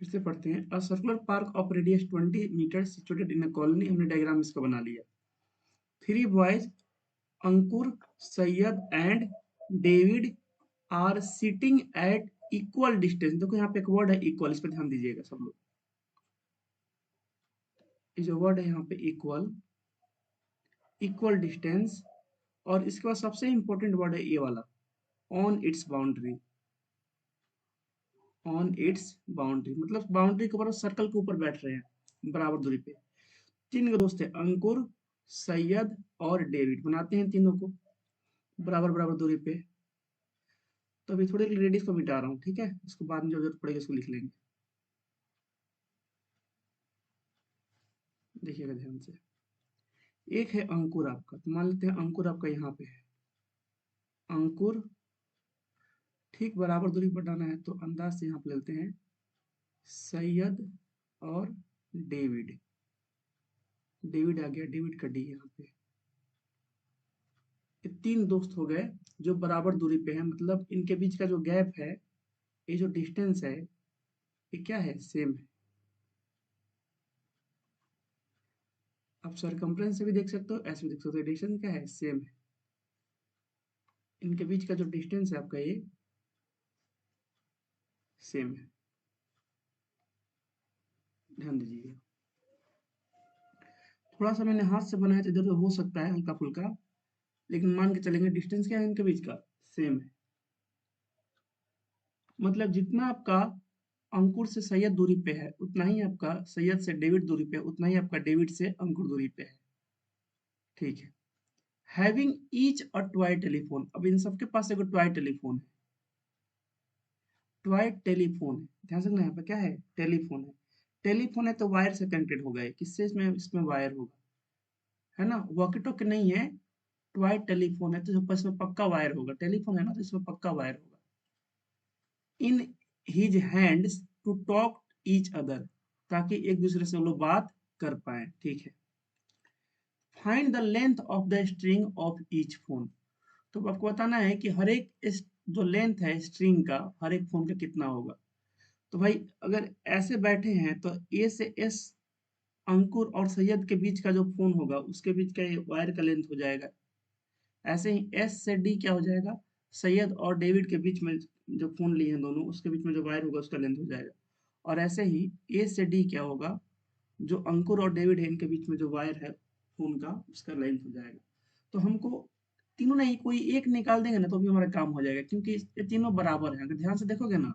फिर से पढ़ते हैं। A circular park of radius 20 meter situated in a colony. हमने डायग्राम इसका बना लिया। Three boys Ankur, Syed and David are sitting at equal distance. देखो यहाँ पे एक वर्ड है इक्वल, इस पर ध्यान दीजिएगा सब लोग। ये जो वर्ड है यहाँ पे इक्वल, इक्वल डिस्टेंस, और इसके बाद सबसे इंपॉर्टेंट वर्ड है ये वाला, on it's boundary. On it's boundary मतलब बाउंड्री के ऊपर, सर्कल के ऊपर बैठ रहे हैं बराबर दूरी पे। तीन के दोस्त है, अंकुर, सैयद और डेविड, बनाते हैं तीनों को बराबर बराबर दूरी पे। तो अभी थोड़ी रेडियस को मिटा रहा हूँ, ठीक है, इसको बाद में जब जरूरत पड़ेगी उसको लिख लेंगे। देखिएगा ध्यान से। एक है अंकुर आपका, तो मान लेते हैं अंकुर आपका यहाँ पे है। अंकुर ठीक बराबर दूरी पर डालना है, तो अंदाज से यहाँ पे लेते हैं सैयद और डेविड। डेविड आ गया, डेविड का डी यहाँ पे। ये तीन दोस्त हो गए जो बराबर दूरी पे हैं, मतलब इनके बीच का जो गैप है, ये जो डिस्टेंस है, ये क्या है, सेम है। आप सरकमफ्रेंस से भी देख सकते हो, ऐसे भी देख सकते हो, डिस्टेंस क्या है, सेम है। इनके बीच का जो डिस्टेंस है आपका, ये सेम है। ध्यान दीजिएगा। थोड़ा सा मैंने हाथ से बनाया तो इधर हो सकता है हल्का फुल्का, लेकिन मान के चलेंगे डिस्टेंस क्या है इनके बीच का, सेम है। मतलब जितना आपका अंकुर से सैयद दूरी पे है, उतना ही आपका सैयद से डेविड दूरी पे है, उतना ही आपका डेविड से अंकुर दूरी पे है। ठीक है। Having each a toy telephone, अब इन सबके पास एक टॉय टेलीफोन है। टॉय टेलीफोन है, ध्यान से, यहाँ पे क्या है, टेलीफोन है। टेलीफोन है तो वायर से कनेक्टेड होगा, किससे, इसमें वायर होगा, है ना, वॉकी टॉकी नहीं है। टॉय टेलीफोन है तो इसमें पक्का वायर होगा, टेलीफोन है ना तो इसमें पक्का वायर होगा। In his hands to talk each other, ताकि एक दूसरे से वो लोग बात कर पाए, ठीक है। Find the length of the string of each phone, तो आपको बताना है कि हर एक जो लेंथ है स्ट्रिंग का, हर एक फोन का कितना होगा। तो भाई अगर ऐसे बैठे हैं तो ए से एस, अंकुर और सैयद के बीच का जो फोन होगा उसके बीच का ये वायर का लेंथ हो जाएगा। ऐसे ही एस से डी क्या हो जाएगा, सैयद और डेविड के बीच में जो फोन लिए हैं दोनों, उसके बीच में जो वायर होगा उसका लेंथ हो जाएगा। और ऐसे ही ए से डी क्या होगा, जो अंकुर और डेविड है इनके बीच में जो वायर है फोन का, उसका लेंथ हो जाएगा। तो हमको तीनों नहीं, कोई एक निकाल देंगे ना तो भी हमारा काम हो जाएगा, क्योंकि ये तीनों बराबर हैं। अगर ध्यान से देखोगे ना,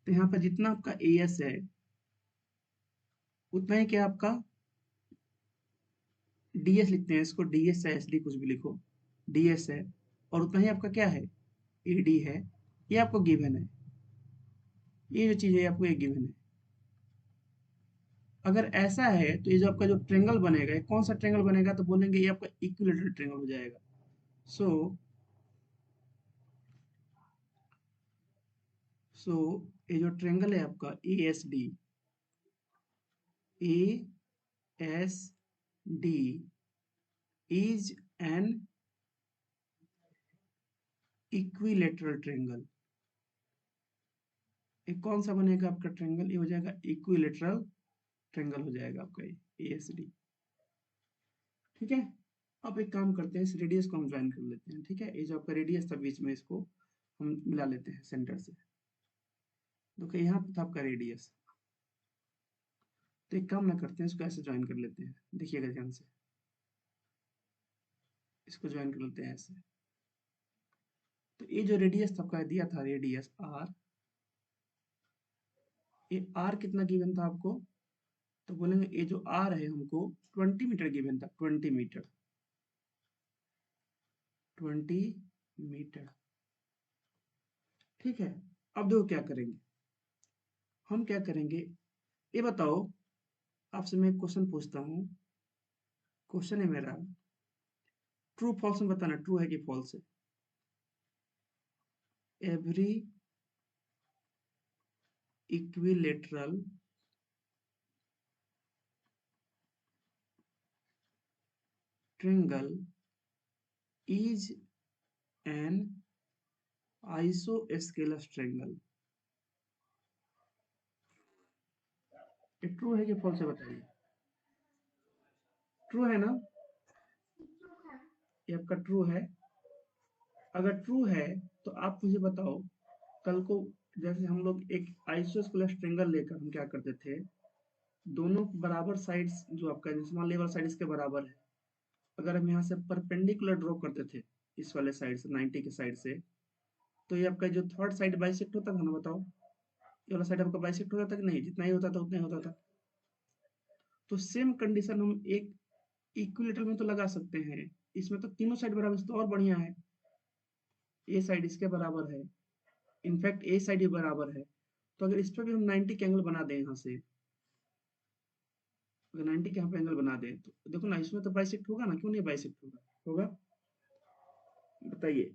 तो यहाँ पर जितना आपका ए एस है, उतना ही क्या आपका डी एस, लिखते हैं इसको डी एस है, एस डी कुछ भी लिखो, डी एस है, और उतना ही आपका क्या है, ए डी है। ये आपको गिवन है, ये जो चीज़ है आपको ये गिवन है। अगर ऐसा है तो ये जो आपका जो ट्रेंगल बनेगा, ये कौन सा ट्रेंगल बनेगा, तो बोलेंगे ये आपका इक्विलेटरल ट्रेंगल हो जाएगा। सो सो ये जो ट्रेंगल है आपका A S D, A S D is an equilateral triangle. ये कौन सा बनेगा आपका ट्रेंगल, ये हो जाएगा इक्विलेटरल ट्रेंगल हो जाएगा आपका ए एस डी। ठीक है। अब एक काम करते हैं, इस रेडियस को हम ज्वाइन कर लेते हैं, ठीक है। ये जो आपका रेडियस था बीच में, इसको हम मिला लेते हैं सेंटर से। देखो यहाँ पे था आपका रेडियस, तो एक काम ना करते हैं, इसको ऐसे ज्वाइन कर लेते हैं, देखिएगा ध्यान से। इसको ज्वाइन कर लेते हैं ऐसे। तो ये जो रेडियस था आपका, दिया था रेडियस आर, ये आर कितना गिवन था आपको, तो बोलेंगे ये जो आर है हमको 20 मीटर गिवन था, 20 मीटर, 20 मीटर। ठीक है। अब देखो क्या करेंगे, हम क्या करेंगे, ये बताओ, आपसे मैं एक क्वेश्चन पूछता हूँ। क्वेश्चन है मेरा, ट्रू फॉल्स में बताना, ट्रू है कि फॉल्स है। Every equilateral triangle is an isosceles triangle. ये ट्रू है कि फॉल्स है बताइए। ट्रू है ना? ये आपका ट्रू है। अगर ट्रू है तो आप मुझे बताओ, कल को जैसे हम लोग एक आइसोस्केलेस ट्रायंगल लेकर हम क्या करते थे, दोनों बराबर साइड्स जो आपका जैसे मान लीजिए वाला साइड इसके बराबर है, अगर हम यहाँ से परपेंडिकुलर ड्रॉ करते थे इस वाले साइड से 90 के साइड से, तो ये आपका जो थर्ड साइड बाइसेक्ट होता था ना, बताओ ये वाला साइड आपका बाइसेक्ट होता था कि नहीं? जितना ही होता था उतना ही होता था। तो सेम कंडीशन हम एक इक्विलेटरल में तो लगा सकते हैं। इसमें तो तीनों साइड बराबर, इसमें तो और बढ़िया है, ए साइड इसके बराबर है, इनफैक्ट ए साइड ही बराबर है। तो अगर इस पर भी हम 90 के एंगल बना दें यहाँ से, अगर 90 के यहाँ पे एंगल बना दें तो देखो ना, इसमें तो बाइसेक्ट होगा ना, क्यों नहीं बाइसेक्ट होगा? होगा। बताइए,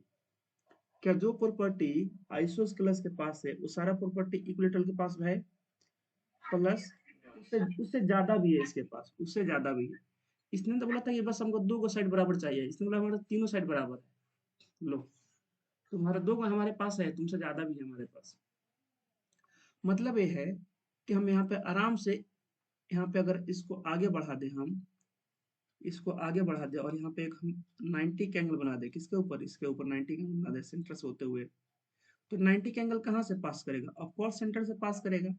क्या जो प्रॉपर्टी आइसोस्केलस के पास है वो सारा प्रॉपर्टी इक्विलेटरल के पास है? प्लस उससे उससे ज्यादा भी है इसके पास, उससे ज्यादा भी है। इसने तो बोला था कि बस हमको दो को साइड बराबर चाहिए, इसने बोला हमारे तीनों साइड बराबर है। लो, तुम्हारा दो को हमारे पास है, तुमसे ज्यादा भी है हमारे पास। मतलब ये है कि हम यहाँ पे आराम से, यहाँ पे अगर इसको आगे बढ़ा दें, हम इसको आगे बढ़ा दें और यहाँ पे एक हम 90 के एंगल बना दें, किसके ऊपर? इसके ऊपर 90 के एंगल बना दें सेंटर से होते हुए, तो 90 के एंगल कहाँ से पास करेगा? ऑफकोर्स सेंटर से पास करेगा,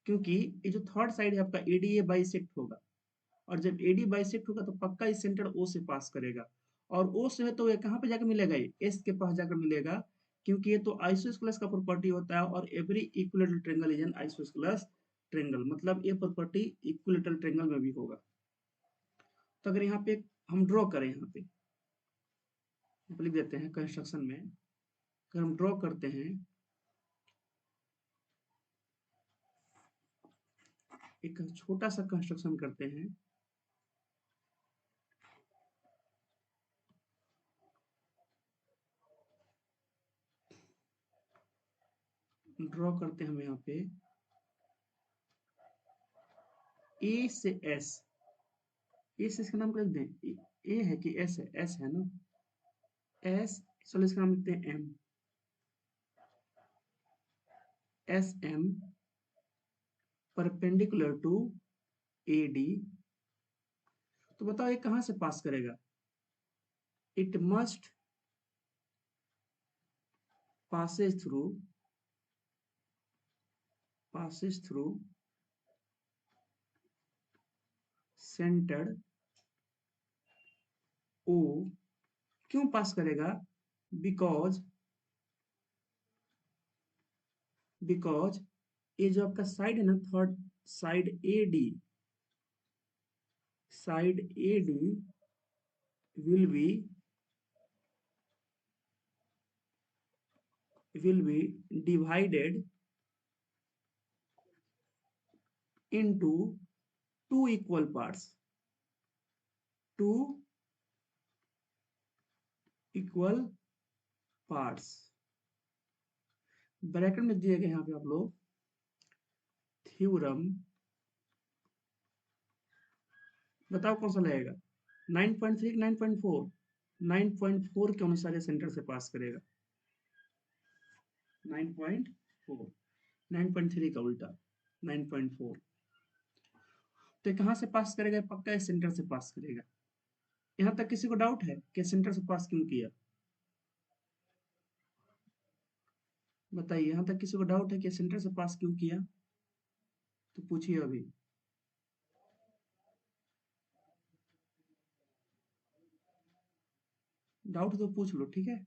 क्योंकि ये जो थर्ड साइड है आपका एडी, ये बाइसेक्ट होगा, और जब एडी बाइसेक्ट होगा तो पक्का इस सेंटर ओ से पास करेगा। और ओ से है तो ये कहाँ पे जाकर मिलेगा? ये एस के पास जाकर मिलेगा, क्योंकि ये तो आइसोस्केलस का प्रॉपर्टी होता है, और every equilateral triangle is an isosceles triangle, मतलब ये प्रॉपर्टी इक्विलेटरल ट्रायंगल में भी होगा। तो अगर यहाँ पे हम ड्रॉ करें, यहाँ पे लिख देते हैं कंस्ट्रक्शन में, अगर हम ड्रॉ करते हैं, एक छोटा सा कंस्ट्रक्शन करते हैं, ड्रॉ करते हैं हम यहाँ पे ए से एस, ए से इसका नाम क्या लिख दें? ए है कि एस है? एस है ना? एस, चलो इसका नाम लिखते हैं M, S M perpendicular to A D. तो बताओ ये कहाँ से पास करेगा? It must passes through passes through centered O। क्यों पास करेगा? बिकॉज बिकॉज ये जो आपका साइड है ना, third side A D, side A D will be will be divided into two equal parts, two equal parts। Bracket में दिए गए यहाँ पे आप लोग थ्योरम, बताओ कौन सा लगेगा? 9.3 9.4? 9.4 के अनुसार ये सेंटर से पास करेगा। 9.4, 9.3 का उल्टा 9.4। तो कहाँ से पास करेगा? पक्का इस सेंटर से पास करेगा। यहाँ तक किसी को डाउट है कि सेंटर से पास क्यों किया? बताइए, यहाँ तक किसी को डाउट है कि सेंटर से पास क्यों किया? तो पूछिए अभी। डाउट तो पूछ लो, ठीक है।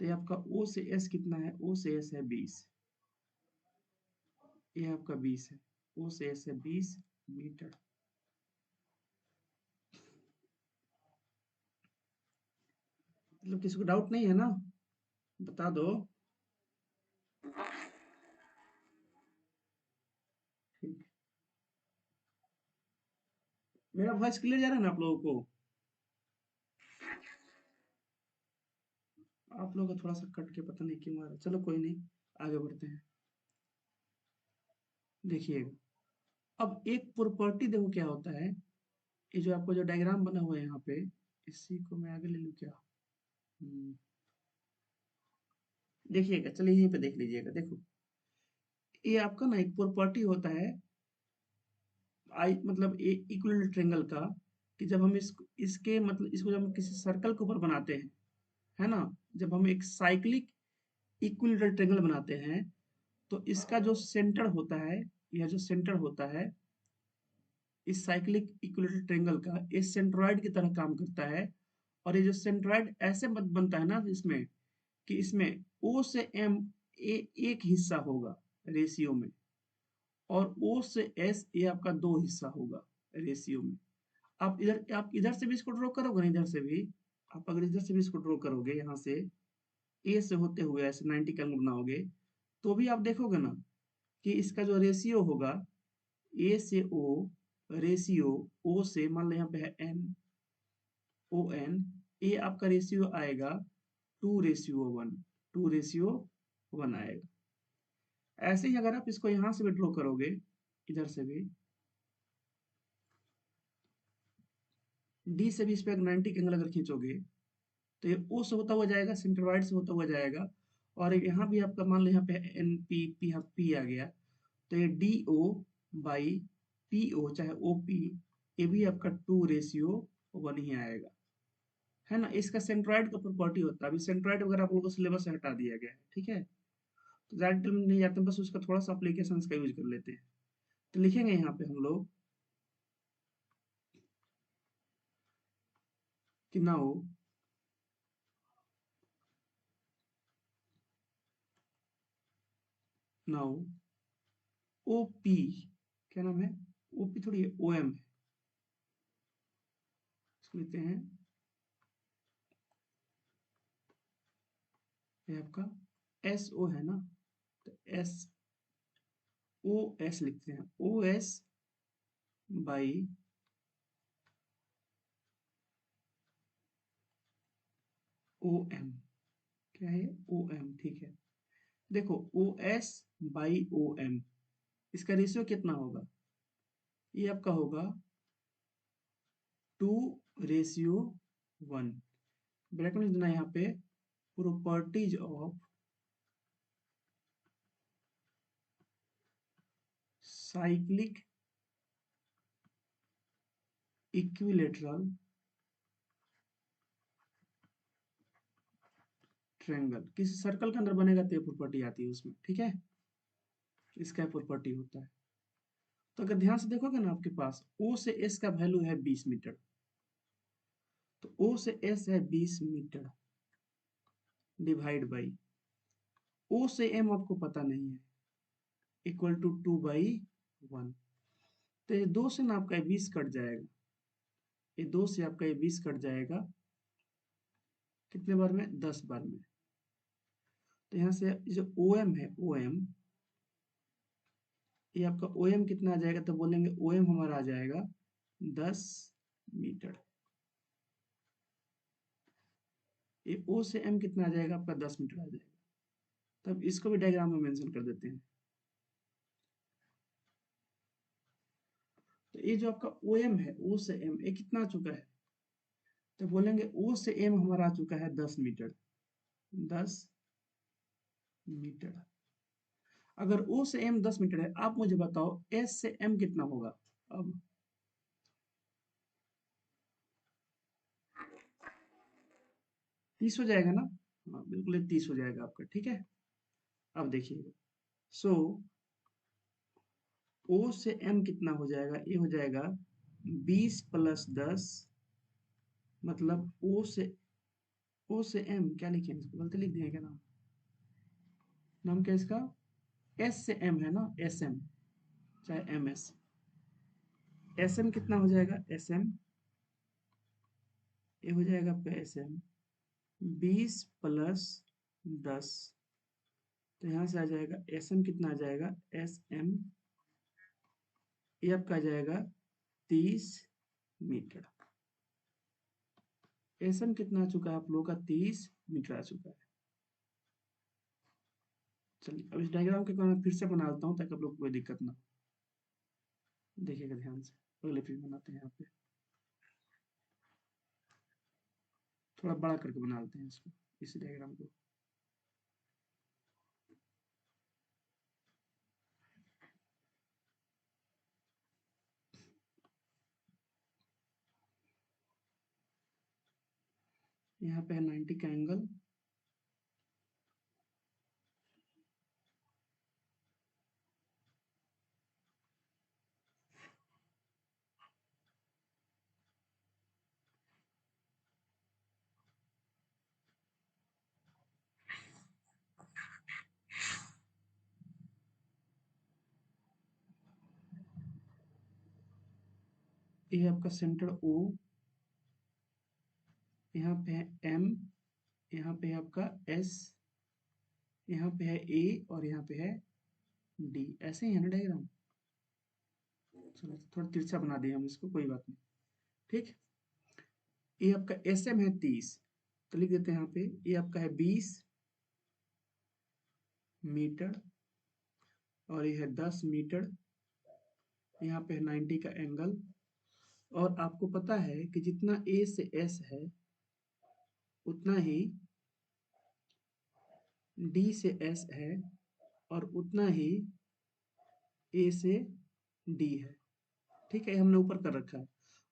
तो ये आपका ओ से एस कितना है? ओ से एस है 20, ये आपका 20 है। ओ से एस है 20 मीटर। मतलब किसी को डाउट नहीं है ना? बता दो। ठीक, मेरा वॉइस क्लियर जा रहा है ना आप लोगों को? आप लोगों का थोड़ा सा कट के पता नहीं क्यों आ रहा है। चलो कोई नहीं, आगे बढ़ते हैं। देखिएगा, अब एक प्रॉपर्टी देखो क्या होता है। ये जो आपको जो डायग्राम बना हुआ है यहाँ पे, इसी को मैं आगे ले लूँ क्या? देखिएगा, चलिए यहीं पे देख लीजिएगा। देखो, ये आपका ना एक प्रॉपर्टी होता है आई मतलब इक्विलेटरल ट्रायंगल का, कि जब हम इसके मतलब इसको जब हम किसी सर्कल के ऊपर बनाते हैं, है ना, जब हम एक साइक्लिक इक्विलेटरल ट्रायंगल बनाते हैं, तो इसका जो सेंटर होता है, यह जो सेंटर होता है इस साइक्लिक इक्विलेटरल ट्रायंगल का, ये सेंट्रोइड की तरह काम करता है। और ये जो सेंट्रोइड ऐसे बनता है ना इसमें, कि इसमें ओ से एम एक हिस्सा होगा रेशियो में, और ओ से एस ये आपका दो हिस्सा होगा रेशियो में। आप इधर से भी इसको ड्रॉ करोगे ना, इधर से भी आप अगर इधर से भी इसको ड्रॉ करोगे, यहाँ से ए से होते हुए ऐसे 90 का एंगल बनाओगे, तो भी आप देखोगे ना कि इसका जो रेशियो होगा ए से ओ, रेशियो ओ से मान लो यहाँ पे है एन, ओ एन, ये आपका रेशियो आएगा 2:1, 2:1 आएगा। ऐसे ही अगर आप इसको यहाँ से भी ड्रॉ करोगे, इधर से भी डी से भी इस पे 90 का एंगल अगर खींचोगे, तो ये ओ से होता हुआ जाएगा, सेंट्रोइड से होता हुआ जाएगा, और यहाँ भी आपका मान लो यहाँ पे एन पी पी पी आ गया, तो ये D O by P O चाहे ओ पी, ये भी आपका 2:1 ही आएगा, है ना। इसका सेंट्रोइड का प्रॉपर्टी होता है। अभी सेंट्रोइड वगैरह आप लोगों को सिलेबस से हटा दिया गया है, ठीक है, तो ज़्यादा डिटेल में नहीं जाते हैं, बस उसका थोड़ा सा अप्लीकेशन का यूज कर लेते हैं। तो लिखेंगे यहाँ पे हम लोग कि नाउ नाउ ओ पी, क्या नाम है, ओ पी थोड़ी ओ एम है, इसको लेते हैं, ये आपका एस ओ है ना, तो एस ओ एस लिखते हैं, O S by O M, क्या है ओ एम, ठीक है। देखो O S by O M, इसका रेशियो कितना होगा, ये आपका होगा 2:1। ब्रैकेट में देना यहाँ पे properties of cyclic equilateral triangle, किसी सर्कल के अंदर बनेगा तो ये प्रॉपर्टी आती है उसमें, ठीक है, इसका प्रॉपर्टी होता है। तो अगर ध्यान से देखोगे ना, आपके पास ओ से एस का वैल्यू है 20 मीटर, तो ओ से एस है 20 मीटर डिवाइड बाई ओ से एम आपको पता नहीं है, इक्वल टू 2/1। तो ये दो से ना आपका ये 20 कट जाएगा, ये दो से आपका ये 20 कट जाएगा, कितने बार में, 10 बार में। तो यहाँ से जो ओ एम है, ओ एम, ये आपका ओ एम कितना आ जाएगा, तो बोलेंगे ओ एम हमारा आ जाएगा 10 मीटर। ये ओ से एम कितना आ जाएगा आपका, 10 मीटर आ जाएगा। तब इसको भी डायग्राम में मेंशन कर देते हैं। तो ये जो आपका ओ एम है, ओ से एम, ये कितना आ चुका है, तो बोलेंगे ओ से एम हमारा आ चुका है 10 मीटर, 10 मीटर। अगर ओ से एम 10 मीटर है, आप मुझे बताओ एस से एम कितना होगा। अब 30 हो जाएगा ना, हाँ बिल्कुल, ये 30 हो जाएगा आपका, ठीक है। अब देखिएगा, सो ओ से एम कितना हो जाएगा, ये हो जाएगा 20 + 10, मतलब ओ से एम क्या लिखे हैं, इसको गलती लिख दिए क्या, नाम नाम क्या है इसका, एस से एम है ना, एस एम चाहे एम एस, एस एम कितना हो जाएगा, एस एम, ये हो जाएगा आपका एस एम 20 + 10, तो यहाँ से आ जाएगा एस एम कितना आ जाएगा, एस एम, ये आपका आ जाएगा 30 मीटर। एस एम कितना आ चुका है आप लोगों का, 30 मीटर आ चुका है। चलिए अब इस डायग्राम के मैं फिर से बना देता हूँ ताकि आप लोग को कोई दिक्कत ना हो। देखिएगा ध्यान से, अगले फिर बनाते हैं यहाँ पे, थोड़ा बड़ा करके बना देते हैं इसको, इस डायग्राम को। यहाँ पे है 90 का एंगल, ये आपका सेंटर O, यहाँ पे है M, यहाँ पे है आपका S, यहाँ पे है A और यहाँ पे है D। ऐसे ही है ना डायग्राम। चलो थोड़ा तिरछा बना दिया हम इसको, कोई बात नहीं। ठीक, ये आपका SM है 30, तो लिख देते हैं यहाँ पे ये आपका है 20 मीटर और ये है 10 मीटर। यहाँ पे है 90 का एंगल। और आपको पता है कि जितना A से S है उतना ही D से S है और उतना ही A से D है। ठीक है, ये हमने ऊपर कर रखा है।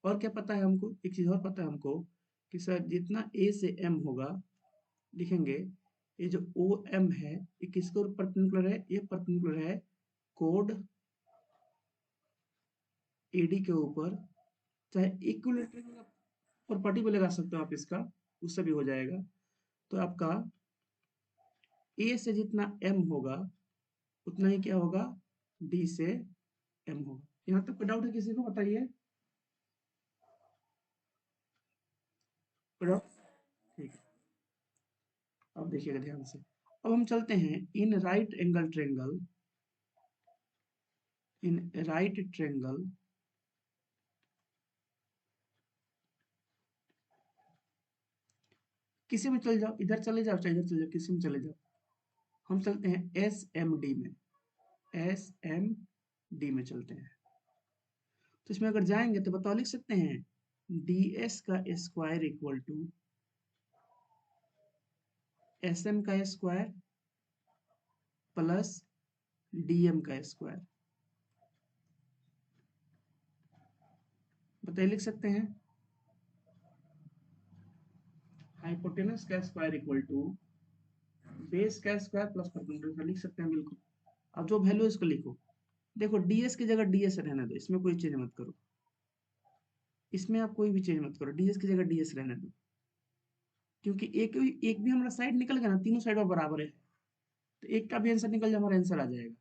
और क्या पता है हमको, एक चीज और पता है हमको कि सर जितना A से M होगा, लिखेंगे ये जो OM है ये किसके ऊपर परपेंडिकुलर है, ये परपेंडिकुलर है कोड AD के ऊपर। चाहे इक्विलेटरल प्रॉपर्टी भी लगा सकते हो आप इसका, उससे भी हो जाएगा। तो आपका A से जितना M होगा उतना ही क्या होगा, D से M होगा। यहाँ तक कोई डाउट है किसी को, बताइए। कोई डाउट? ठीक है, अब देखिएगा ध्यान से। अब हम चलते हैं in right angle triangle, in right triangle किसी में चले जाओ, इधर चले जाओ चाहे इधर चले जाओ, किसी में चले जाओ। हम चलते हैं SMD में, SMD में चलते हैं। तो इसमें अगर जाएंगे तो बताओ, लिख सकते हैं DS का स्क्वायर इक्वल टू SM का स्क्वायर प्लस DM का स्क्वायर। बताइए, लिख सकते हैं हाइपोटेनस का स्क्वायर इक्वल टू बेस का स्क्वायर प्लस परपेंडिकुलर, लिख सकते हैं बिल्कुल। अब जो वैल्यू इसको लिखो, देखो DS की जगह DS रहने दो, इसमें कोई चेंज मत करो, इसमें आप कोई भी चेंज मत करो, DS की जगह DS रहने दो। क्योंकि एक भी हमारा साइड निकल गया ना, तीनों साइड और बराबर है, तो एक का भी आंसर निकल जाए, हमारा आंसर आ जाएगा।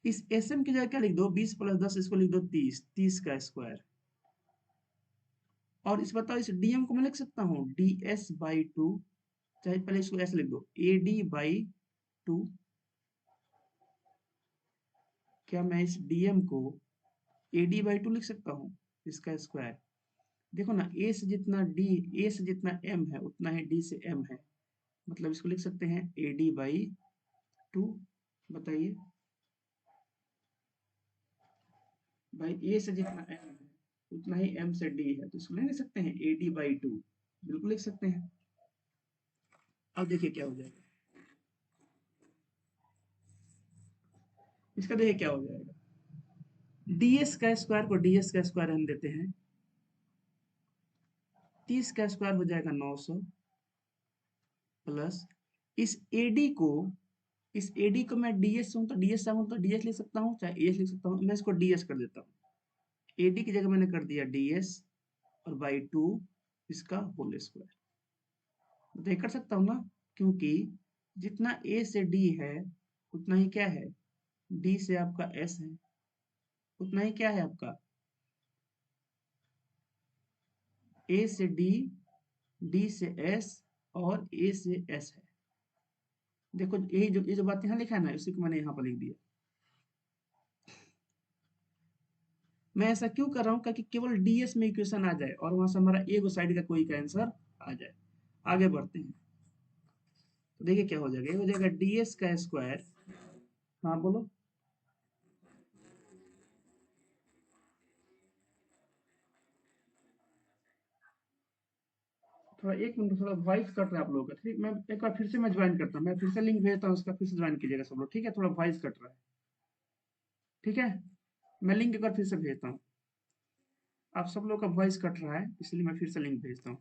इस SM की जगह क्या लिख दो, 20 प्लस 10, इसको लिख दो 30, 30 का स्क्वायर। और इस बताओ, इस DM को मैं लिख सकता हूँ DS/2, चाहे पहले इसको ऐसे लिख दो AD/2। क्या मैं इस DM को AD/2 लिख सकता हूँ, इसका स्क्वायर। देखो ना, A से जितना M है उतना ही D से M है, मतलब इसको लिख सकते हैं AD/2। बताइए भाई, A से जितना M है उतना ही M से D है, तो इसको नहीं लिख सकते हैं AD/2, बिल्कुल लिख सकते हैं। अब देखिए क्या हो जाएगा, इसका देखिए क्या हो जाएगा। DS का स्क्वायर को DS का स्क्वायर हम देते हैं, 30 का स्क्वायर हो जाएगा 900 प्लस इस AD को, इस AD को मैं DS हूं तो DS हूं तो DS लिख सकता हूँ, चाहे AS लिख सकता हूँ, मैं इसको DS कर देता हूँ। AD की जगह मैंने कर दिया DS और बाई 2 इसका होल स्क्वायर। तो कर सकता हूँ ना, क्योंकि जितना A से D है उतना ही क्या है, D से आपका S है, उतना ही क्या है आपका A से D, D से S और A से S है। देखो ये जो बात यहाँ लिखा है ना, उसी को मैंने यहाँ पर लिख दिया। मैं ऐसा क्यों कर रहा हूँ, ताकि केवल DS में इक्वेशन आ जाए और वहां से हमारा एक साइड का कोई का आंसर आ जाए। आगे बढ़ते हैं, तो देखिए क्या हो जाएगा, ये हो जाएगा DS का स्क्वायर। हाँ बोलो। थोड़ा एक मिनट, थोड़ा वॉइस कट रहा है आप लोगों का, ठीक। मैं एक बार फिर से मैं ज्वाइन करता हूँ, मैं फिर से लिंक भेजता हूँ उसका, फिर से ज्वाइन कीजिएगा सब लोग, ठीक है। थोड़ा वॉइस कट रहा है, ठीक है। मैं लिंक एक बार फिर से भेजता हूँ, आप सब लोग का वॉइस कट रहा है, इसलिए मैं फिर से लिंक भेजता हूँ।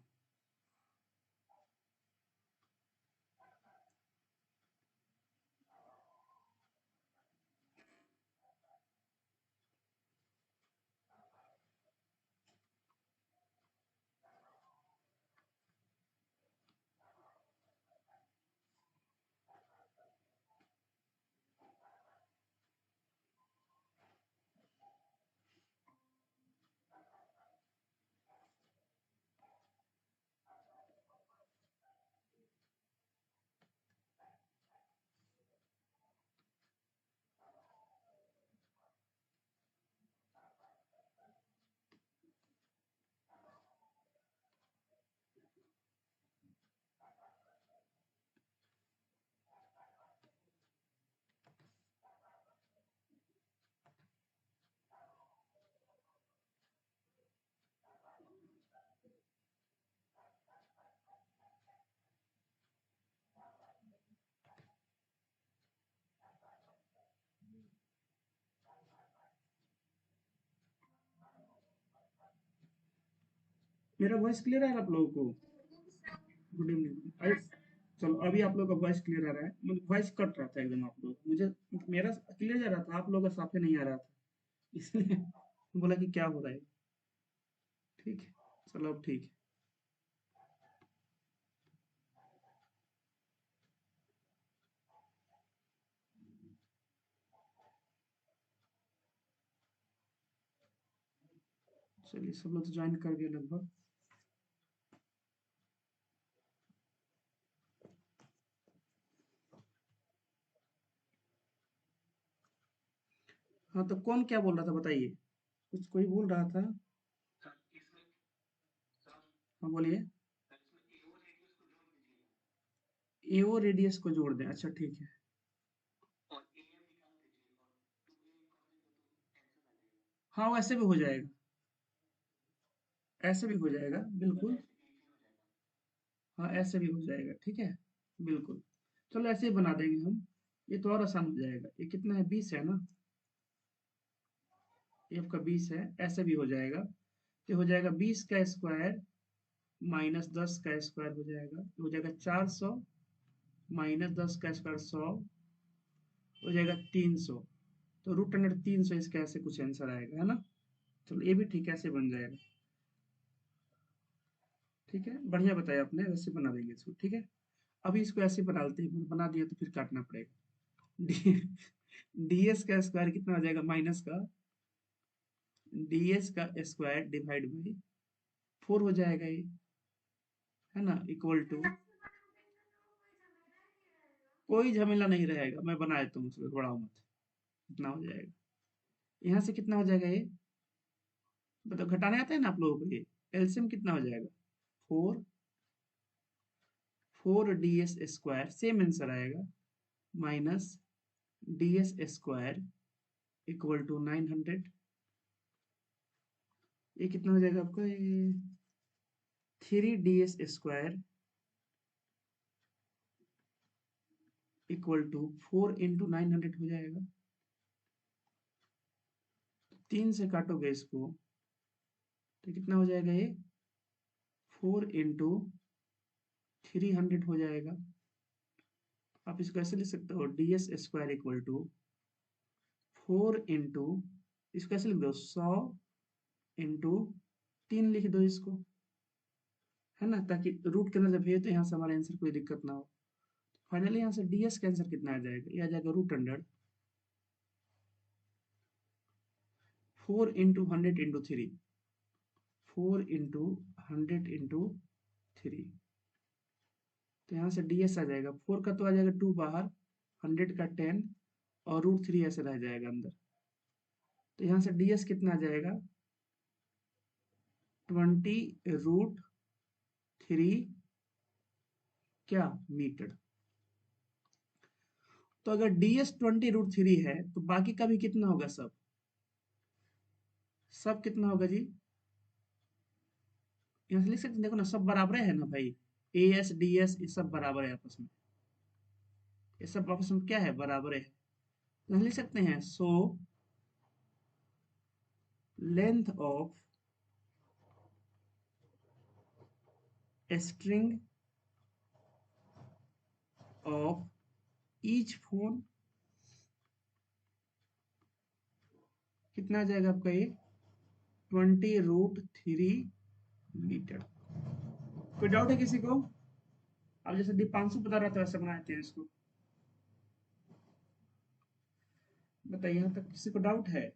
मेरा वॉइस क्लियर है आप लोगों को? Good evening. अरे चलो, अभी आप लोगों का वॉइस क्लियर आ रहा है। मतलब वॉइस कट रहा था एकदम आप लोग, मुझे मेरा क्लियर जा रहा था, आप लोगों का साफे नहीं आ रहा था, इसलिए बोला कि क्या हो रहा है। ठीक है, चलो अब ठीक है। चलिए, सब लोग तो ज्वाइन कर गए लगभग। हाँ, तो कौन क्या बोल रहा था बताइए? कुछ कोई बोल रहा था। हाँ, बोलिए। एओ रेडियस को जोड़ दें, अच्छा ठीक है। हाँ, वैसे भी हो जाएगा। ऐसे भी हो जाएगा, बिल्कुल। हाँ, ऐसे भी हो जाएगा, ठीक है। बिल्कुल। चलो, ऐसे ही बना देंगे हम। ये तो और आसान हो जाएगा। ये कितना है, 20 है ना? ये आपका 20 है, ऐसे भी हो जाएगा। तो हो जाएगा 20 का स्क्वायर माइनस 10 का स्क्वायर हो जाएगा, तो हो जाएगा 400 माइनस 10 का स्क्वायर 100 हो जाएगा 300। तो रूट अंडर 300 इसका ऐसे कुछ आंसर आएगा, है ना? चलो, ये भी ठीक है, ऐसे बन जाएगा। ठीक है, बढ़िया बताया आपने, वैसे बना देंगे इसको, ठीक है। अभी इसको ऐसे बना लेते हैं, बना दिया तो फिर काटना पड़ेगा। डी डीएस का स्क्वायर कितना हो जाएगा, माइनस का डीएस का स्क्वायर डिवाइड बाई 4 हो जाएगा ये, है ना, इक्वल टू। कोई झमेला नहीं रहेगा, मैं बना देता हूँ, उसको घबराओ मत। कितना हो जाएगा, यहाँ से कितना हो जाएगा ये, मतलब घटाने आता है ना आप लोगों को ये। एलसीएम कितना हो जाएगा, 4 D S square same answer आएगा, minus D S square equal to 900। ये कितना हो जाएगा आपका, ये 3 D S square equal to 4 × 900 हो जाएगा। 3 से काटोगे इसको तो कितना हो जाएगा ये, 4 × 300 हो जाएगा। आप इसको ऐसे लिख सकते हो, D S square equal to 4 इसको कैसे लिख दो, 100 × 3 लिख दो इसको, है ना, ताकि रूट के अंदर जब भेजे तो यहाँ से हमारा आंसर कोई दिक्कत ना हो। फाइनली यहाँ से डीएस का आंसर कितना आ जाएगा, ये आ जाएगा रूट अंडर 4 × 100 × 3, 4 × 100 × 3। तो यहाँ से डीएस आ जाएगा, 4 का तो आ जाएगा 2 बाहर, 100 का 10 और √3 ऐसे रह जाएगा अंदर। तो यहाँ से डीएस कितना आ जाएगा, 20 √3 क्या मीटर। तो अगर डीएस 20 √3 है तो बाकी का भी कितना होगा, सब सब कितना होगा जी? यहाँ से लिख सकते हैं, देखो ना, सब बराबर है ना भाई। ए एस डी एस ये सब बराबर है आपस में, ये सब आपस में क्या है, बराबर है। तो यहाँ लिख सकते हैं, so length of string of each phone कितना आ जाएगा आपका ये, 20 √3 मीटर। कोई डाउट है किसी को? अब जैसे दीपांशु बता रहा था वैसे बनाते हैं इसको। बताइए, यहाँ तक किसी को डाउट है?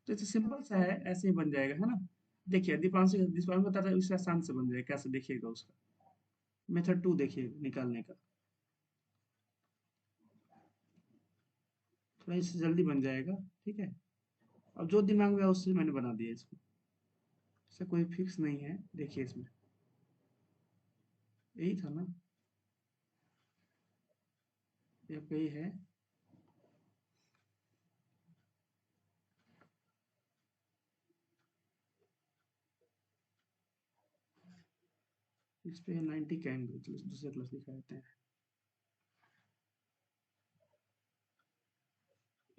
तो ऐसे सिंपल सा है, ऐसे ही बन जाएगा, है ना। देखिए, दीपांशु दीपांशु बता रहा है, उससे आसान से बन जाएगा, कैसे देखिएगा उसका मेथड 2 देखिए निकालने का, थोड़ा इससे जल्दी बन जाएगा। ठीक है, अब जो दिमाग में है उससे मैंने बना दिया इसको, इससे कोई फिक्स नहीं है। देखिए, इसमें यही था ना, ये आपका ये है। इस पे 90 का एंगल, चलो दूसरे क्लास दिखा देते हैं।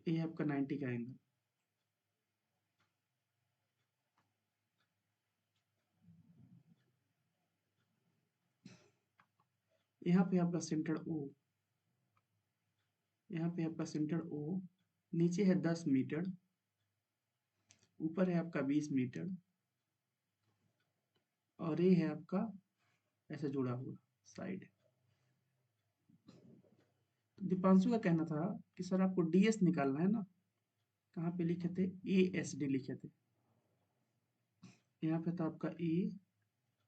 ये आपका 90 का एंगल, यहाँ पे आपका सेंटर ओ, यहाँ पे आपका सेंटर ओ, नीचे है 10 मीटर, ऊपर है आपका 20 मीटर, और ये है आपका ऐसे जुड़ा हुआ साइड। तो दीपांशु का कहना था कि सर आपको डीएस निकालना है ना, कहाँ पे लिखे थे, ए एस डी लिखे थे, यहाँ पे था आपका ए,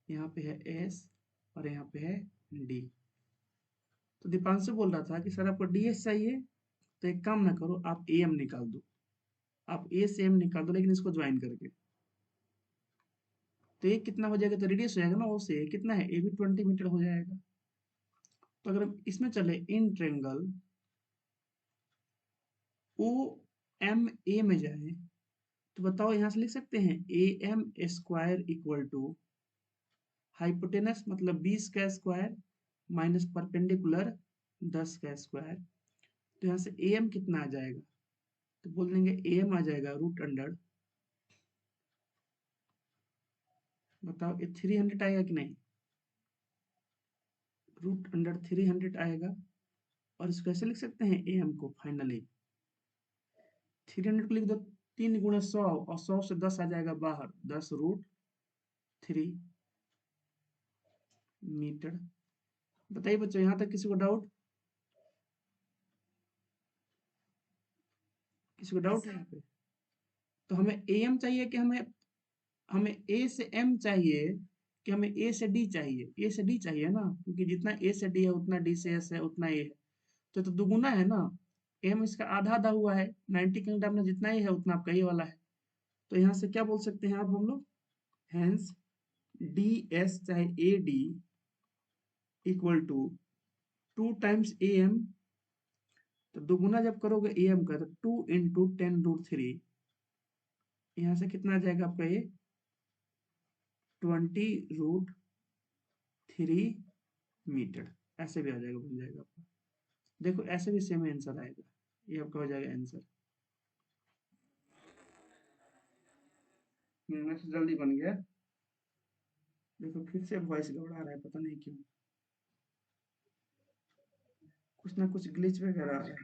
यहाँ पे है एस, और यहाँ पे है डी। तो दीपांशु बोल रहा था कि सर आपको डीएस चाहिए, तो एक काम ना करो, आप ए एम निकाल दो, आप ए से एम निकाल दो, लेकिन इसको ज्वाइन करके। तो ये कितना हो जाएगा, तो रेडियस हो जाएगा ना, ओ से कितना है, ए भी 20 मीटर हो जाएगा। तो अगर हम इसमें चले, in triangle O M A में जाए, तो बताओ यहाँ से लिख सकते हैं A M square equal to hypotenuse मतलब 20 का स्क्वायर माइनस परपेंडिकुलर 10 का स्क्वायर। तो यहाँ से ए एम कितना आ जाएगा, तो बोल देंगे ए एम आ जाएगा रूट अंडर, बताओ ये 300 आएगा कि नहीं, रूट अंडर 300 आएगा। और इसको ऐसे लिख सकते हैं ए एम को फाइनली 300 को लिख दो, 3 × 100, और 100 से 10 आ जाएगा बाहर, 10√3 मीटर। बताइए बच्चों, यहाँ तक किसी को डाउट, किसी को डाउट है यहाँ पे। तो हमें ए एम चाहिए कि हमें हमें ए से एम चाहिए, कि हमें ए से डी चाहिए, ए से डी चाहिए ना, क्योंकि जितना ए से डी है उतना डी से एस है उतना ए है, तो दुगुना है ना, एम इसका आधा आधा हुआ है, 90 के अंदर में जितना ए है उतना आपका ये वाला है। तो यहाँ से क्या बोल सकते हैं आप हम लोग, हेंस डी एस चाहे A D equal to 2 times A M. तो दुगुना जब करोगे ए एम का, तो 2 × 10√3, यहाँ से कितना आ जाएगा आपका ये 20√3 मीटर, ऐसे भी आ जाएगा, बन जाएगा आपका। देखो ऐसे भी सेम आंसर आएगा, ये आपका हो जाएगा आंसर। नेक्स्ट जल्दी बन गया। देखो फिर से वॉइस घबरा रहा है, पता नहीं क्यों, कुछ ना कुछ ग्लिच वगैरह आ रहा है।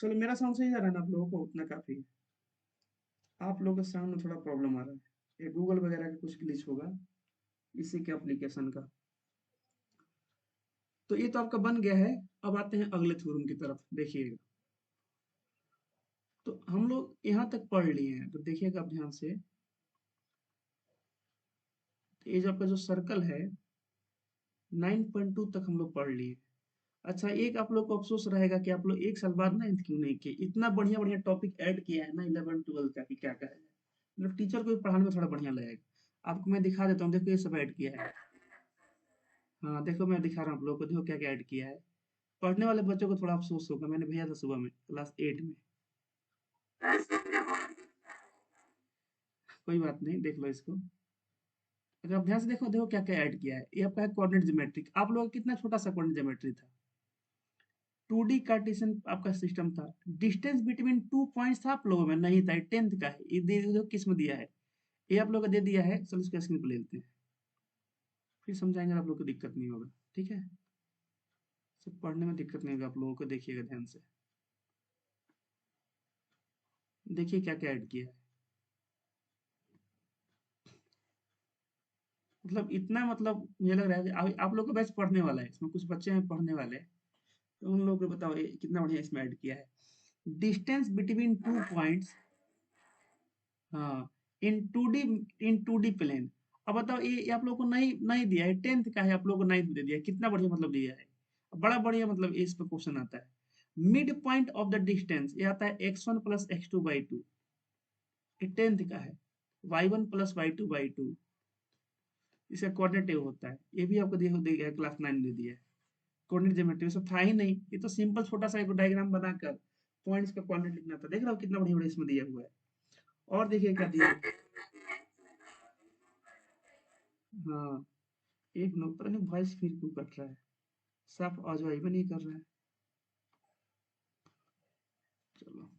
चलो मेरा साउंड सही जा रहा है ना आप लोगों को, उतना काफी है। आप लोगों के साउंड में थोड़ा प्रॉब्लम आ रहा है, ये गूगल वगैरह का कुछ ग्लिच होगा, इसी के एप्लीकेशन का। तो ये तो आपका बन गया है। अब आते हैं अगले थ्योरम की तरफ, देखिएगा। तो हम लोग यहाँ तक पढ़ लिए हैं, तो देखिएगा आप ध्यान से, ये जो आपका जो सर्कल है 9.2 तक हम लोग पढ़ लिए। अच्छा, एक आप लोग को अफसोस रहेगा कि आप लोग एक साल बाद ना क्यों नहीं किए, इतना बढ़िया बढ़िया टॉपिक ऐड किया है ना 11 12 का, कि क्या कहा जाए, मतलब टीचर को भी पढ़ाने में थोड़ा बढ़िया लगेगा। आपको मैं दिखा देता हूँ, देखो ये सब ऐड किया है। हाँ देखो मैं दिखा रहा हूँ आप लोगों को, देखो क्या क्या ऐड किया है। पढ़ने वाले बच्चों को थोड़ा अफसोस होगा, मैंने भेजा था सुबह में क्लास 8 में। कोई बात नहीं, देख लो इसको। अगर आप ध्यान से देखो, देखो क्या क्या ऐड किया है। ये आपका है कोऑर्डिनेट ज्योमेट्रिक, आप लोगों का कितना छोटा सा कोऑर्डिनेट ज्योमेट्री था, 2D कार्टेशियन आपका सिस्टम था। डिस्टेंस बिटवीन 2 पॉइंट्स था आप लोगों में, नहीं था, 10th का है ये, दे किस में दिया है, ये आप लोगों को दे दिया है। चलो इसको स्क्रीन पर ले लेते हैं, फिर समझाएंगे, आप लोग को दिक्कत नहीं होगा, ठीक है। सब पढ़ने में दिक्कत नहीं होगा आप लोगों को, देखिएगा ध्यान से, देखिए क्या क्या ऐड किया है। मतलब इतना, मतलब मुझे लग रहा है कि आप लोग का बैच पढ़ने वाला है, इसमें कुछ बच्चे हैं पढ़ने वाले, तो उन लोगों को बताओ ये कितना बढ़िया इसमें ऐड किया है। डिस्टेंस बिटवीन 2 पॉइंट्स, हाँ, इन 2D प्लेन। अब बताओ ये आप लोगों को नहीं नहीं दिया है, 10th का है, आप लोगों को 9th दे दिया है, कितना बढ़िया मतलब दिया है, बड़ा बढ़िया, मतलब इस पे क्वेश्चन आता है। Mid point of the distance, ये आता है x1 + x2/2, ये 10th का है, y1 + y2/2, इसका कोऑर्डिनेट होता है, ये भी आपको दिया दिया है, क्लास 9 में दिया है। कोऑर्डिनेट ज्योमेट्री सब था ही नहीं, ये तो सिंपल छोटा सा एक डायग्राम बनाकर पॉइंट्स का कोऑर्डिनेट लिखना था। देख रहा हो कितना बढ़िया बढ़िया इसमें दिया हुआ है। और देखिए क्या दिया है। हाँ, एक मिनट, पता नहीं वॉइस फिर क्यों कट रहा है, साफ आवाज वाई भी नहीं कर रहा है। चलो,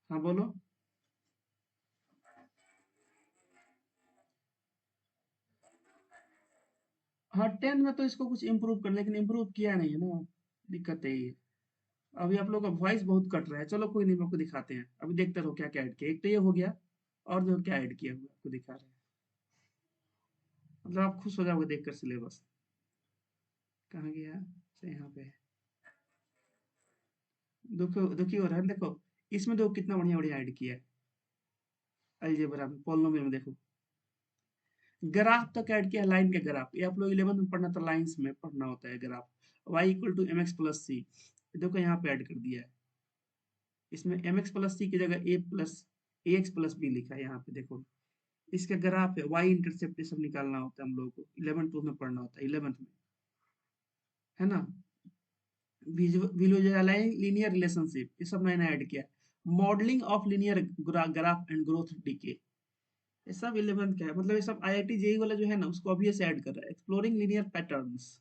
हाँ बोलो। हाँ 10 में तो इसको कुछ इम्प्रूव कर, लेकिन इम्प्रूव किया नहीं है ना, दिक्कत यही है। अभी आप लोग का वॉइस बहुत कट रहा है, चलो कोई नहीं, आपको दिखाते हैं, अभी देखते रहो क्या क्या ऐड किया। एक तो ये हो गया, और जो क्या ऐड किया हुआ है, आपको दिखा रहे हैं। मतलब आप खुश हो जाओगे देखकर सिलेबस। कहाँ गया, अच्छा यहाँ पे है। देखो दुखी हो रहा है, देखो इसमें देखो कितना बढ़िया बढ़िया ऐड किया है। अलजेब्रा में, पोलिनोमियल में देखो, ग्राफ तक ऐड किया है, लाइन के ग्राफ। ये आप लोग 11th में पढ़ना था, लाइंस में पढ़ना होता है graph. y equal to M X plus C, देखो यहाँ पे ऐड कर दिया है। इसमें एम एक्स प्लस सी की जगह ए प्लस ए एक्स प्लस बी लिखा है, यहाँ पे देखो। इसका ग्राफ है, y इंटरसेप्ट, ये सब निकालना होता है हम लोगों को, 11th में पढ़ना होता है, 11th में, है ना। विजुअलाइज लीनियर रिलेशनशिप, ये सब मैंने ऐड किया है। Modelling of linear graph and growth डीके, ये सब 11th का है। मतलब ये सब आईआईटी जेई वाला जो है ना, उसको अभी से ऐड कर रहा है। Exploring linear patterns.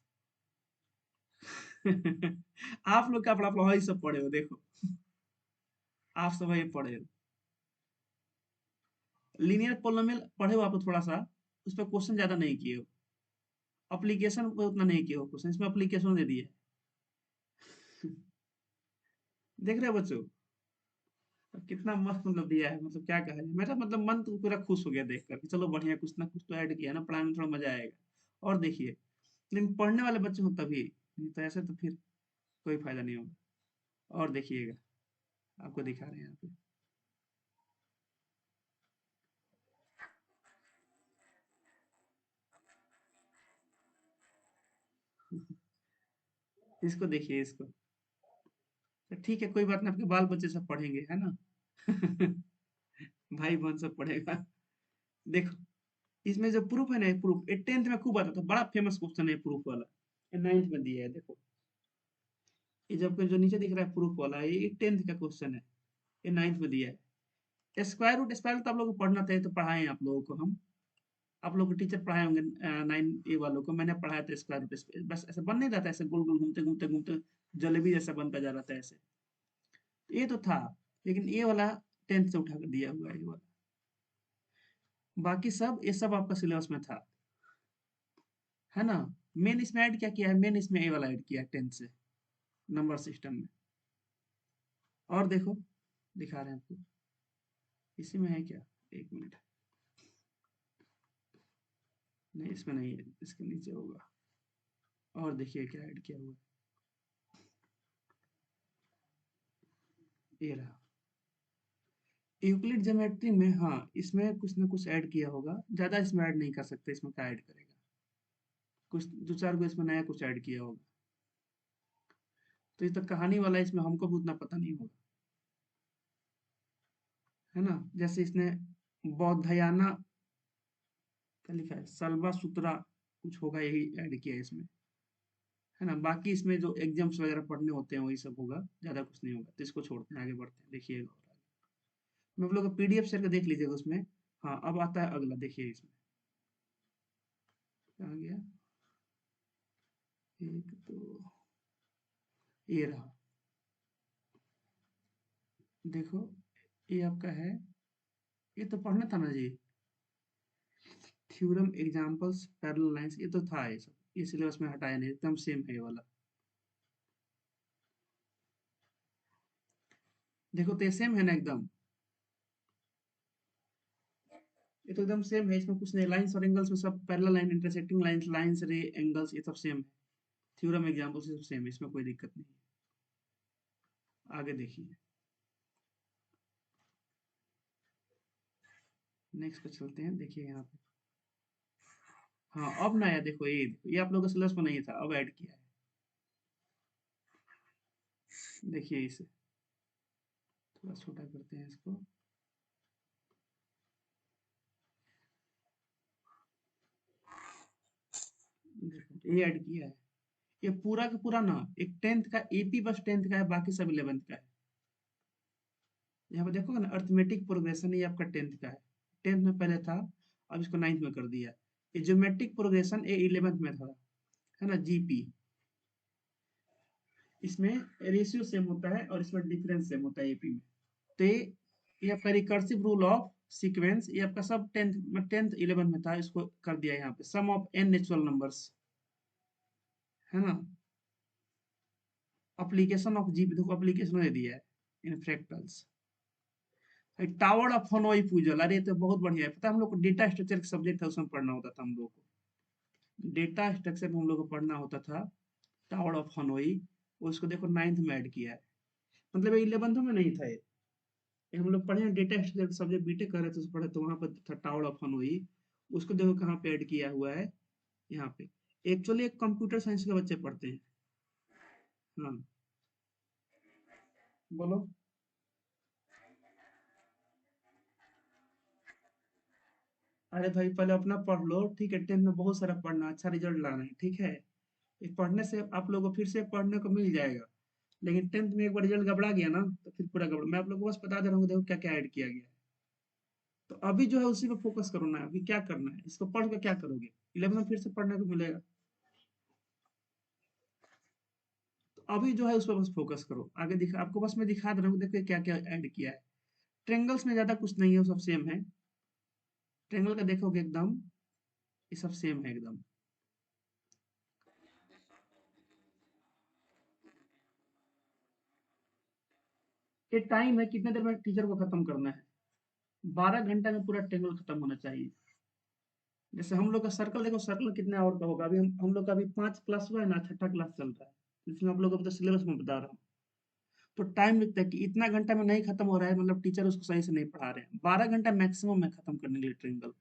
आप लोग का अपना अपना वही सब पढ़े हो, देखो आप सब वही पढ़े हो। लीनियर पोलिनोमियल पढ़े हो आप थोड़ा सा, उस पर क्वेश्चन ज्यादा नहीं किए हो, अप्लीकेशन पे उतना नहीं किए हो क्वेश्चन, इसमें अप्लीकेशन दे दिए। देख रहे हो बच्चों, कितना मस्त मतलब दिया है, मतलब क्या कहा जाए, मेरा मतलब मन तो पूरा खुश हो गया देख कर कि चलो बढ़िया, कुछ ना कुछ तो ऐड किया ना, पढ़ाने में थोड़ा मजा आएगा। और देखिए, लेकिन पढ़ने वाले बच्चे हो तभी, नहीं तो ऐसे तो फिर कोई फायदा नहीं होगा। और देखिएगा, आपको दिखा रहे हैं यहाँ पे। इसको देखिए, इसको तो ठीक है, कोई बात नहीं, आपके बाल बच्चे सब पढ़ेंगे, है ना। भाई बहन सब पढ़ेगा। देखो इसमें जो प्रूफ है ना, प्रूफ ये 10th में खूब आता था, बड़ा फेमस क्वेश्चन है प्रूफ वाला, ये 9th में दिया है देखो। ये जब जो नीचे दिख रहा है प्रूफ वाला, ये 10th का क्वेश्चन है, ये 9th में दिया है। स्क्वायर रूट तो आप लोगों को पढ़ना था, ये तो पढ़ाए हैं आप लोगों को हम, आप लोग के टीचर पढ़ाए होंगे 9 ए वालों को, मैंने पढ़ाया था स्क्वायर रूट। बस ऐसे बन नहीं रहा था, ऐसे गोल गोल घूमते घूमते घूमते जलेबी जैसा बनता जा रहा था ऐसे, ये तो था। लेकिन ये वाला 10th से उठा कर दिया हुआ है, ये वाला। बाकी सब ये सब आपका सिलेबस में था, है ना। मेन इसमें ऐड क्या किया है, मेन इसमें ए वाला ऐड किया है 10th से, नंबर सिस्टम में। और देखो, दिखा रहे हैं आपको, इसी में है क्या, एक मिनट, नहीं इसमें नहीं है, इसके नीचे होगा। और देखिए क्या ऐड किया हुआ है, ये रहा। यूक्लिड ज्योमेट्री में, हाँ इसमें कुछ ना कुछ ऐड किया होगा, ज्यादा इसमें ऐड नहीं कर सकते, इसमें क्या ऐड करेगा, कुछ दो चार गो इसमें नया कुछ ऐड किया होगा। तो ये तो कहानी वाला है, इसमें हमको भी उतना पता नहीं होगा, है ना। जैसे इसने बौद्धयाना क्या लिखा है, सलवा सूत्रा कुछ होगा, यही ऐड किया है इसमें, है ना। बाकी इसमें जो एग्जाम्स वगैरह पढ़ने होते हैं वही सब होगा, ज्यादा कुछ नहीं होगा, तो इसको छोड़ते हैं, आगे बढ़ते हैं, देखिएगा और आगे। मैं आप लोग को पीडीएफ शेयर कर देख लीजिएगा उसमें। हाँ अब आता है अगला, देखिए इसमें कहाँ गया, एक तो ये रहा, देखो ये आपका है, ये तो पढ़ना था ना जी, थ्योरम एग्जांपल्स पैरेलल लाइंस, ये तो था, ये सब ये सिलेबस में हटाया नहीं, एकदम सेम है ये वाला। देखो तो ये सेम है ना एकदम, ये तो एकदम सेम है, इसमें कुछ नहीं, लाइंस और एंगल्स में सब parallel line, intersecting lines, lines रे एंगल्स, ये सब सेम है। थ्योरम एग्जांपल्स ये सब सेम है, इसमें कोई दिक्कत नहीं है। आगे देखिए, नेक्स्ट पे चलते हैं, देखिए यहाँ पे। हाँ अब नया देखो, ये आप लोगों के सिलेबस में नहीं था, अब ऐड किया है, देखिए इसे थोड़ा छोटा करते हैं इसको। देखो ये ऐड किया है, ये पूरा का पूरा ना, एक 10th का एपी बस 10th का है, बाकी सब 11th का है। यहाँ पे देखोगे ना, अर्थमेटिक प्रोग्रेशन, ये आपका 10th का है, 10th में पहले था, अब इसको 9th में कर दिया। ये ज्योमेट्रिक प्रोग्रेशन ये 11th में था, है ना, जीपी। इसमें रेशियो सेम होता है और इसमें डिफरेंस सेम होता है एपी में। तो ये आपका रिकर्सिव रूल ऑफ सीक्वेंस, ये आपका सब 10th 11th में था, इसको कर दिया यहाँ पे, sum of N natural numbers, है ना? एप्लीकेशन ऑफ जीपी देखो एप्लीकेशन दे दिया है in fractals. Tower of Hanoi fusion, अरे ये तो बहुत बढ़िया है। पता है हम लोग को डेटा स्ट्रक्चर का सब्जेक्ट था, उसमें पढ़ना होता था हम लोग को। डेटा स्ट्रक्चर में हम लोग को पढ़ना होता था टावर ऑफ हनोई। उसको देखो 9th में ऐड किया है, मतलब ये 11th में नहीं था ये। ये हम लोग पढ़े डेटा स्ट्रक्चर सब्जेक्ट बीटेक कर रहे थे, पढ़े तो वहां पर था टावर ऑफ हनोई। उसको देखो कहाँ पे ऐड किया हुआ है, यहाँ पे। एक्चुअली एक कंप्यूटर साइंस के बच्चे पढ़ते हैं। हाँ, बोलो। अरे भाई पहले अपना पढ़ लो, ठीक है? 10th में बहुत सारा पढ़ना, अच्छा रिजल्ट लाना है, ठीक है? ये पढ़ने से आप लोगों को फिर से पढ़ने को मिल जाएगा। लेकिन 10th में एक बार रिजल्ट गबड़ा गया ना, तो फिर पूरा गबड़ा। मैं आप लोगों को बस बता दे रहा हूँ, देखो क्या क्या ऐड किया गया है। तो अभी जो है उसी पे फोकस करो ना, अभी क्या करना है, इसको पढ़ के क्या करोगे? 11th में फिर से पढ़ने को मिलेगा। तो अभी जो है उस पर बस फोकस करो, आगे दिखा आपको, बस मैं दिखा दे रहा हूँ, देखो क्या क्या ऐड किया है। ट्रेंगल्स में ज्यादा कुछ नहीं है, वो सब सेम है। ट्रेंगल का देखोगे एकदम, ये सब सेम है एकदम। ये टाइम है, कितने देर में टीचर को खत्म करना है। 12 घंटा में पूरा ट्रेंगल खत्म होना चाहिए। जैसे हम लोग का सर्कल देखो, सर्कल कितने आवर का होगा। अभी हम लोग का अभी 5 क्लास हुआ है ना, छठा क्लास चल रहा है। इसमें आप लोग को तो सिलेबस में बता रहा हूँ। तो टाइम लगता है कि इतना घंटा में नहीं खत्म हो रहा है, मतलब टीचर उसको सही से नहीं पढ़ा रहे हैं। 12 घंटा मैक्सिमम में खत्म करने के लिए ट्रेंगल।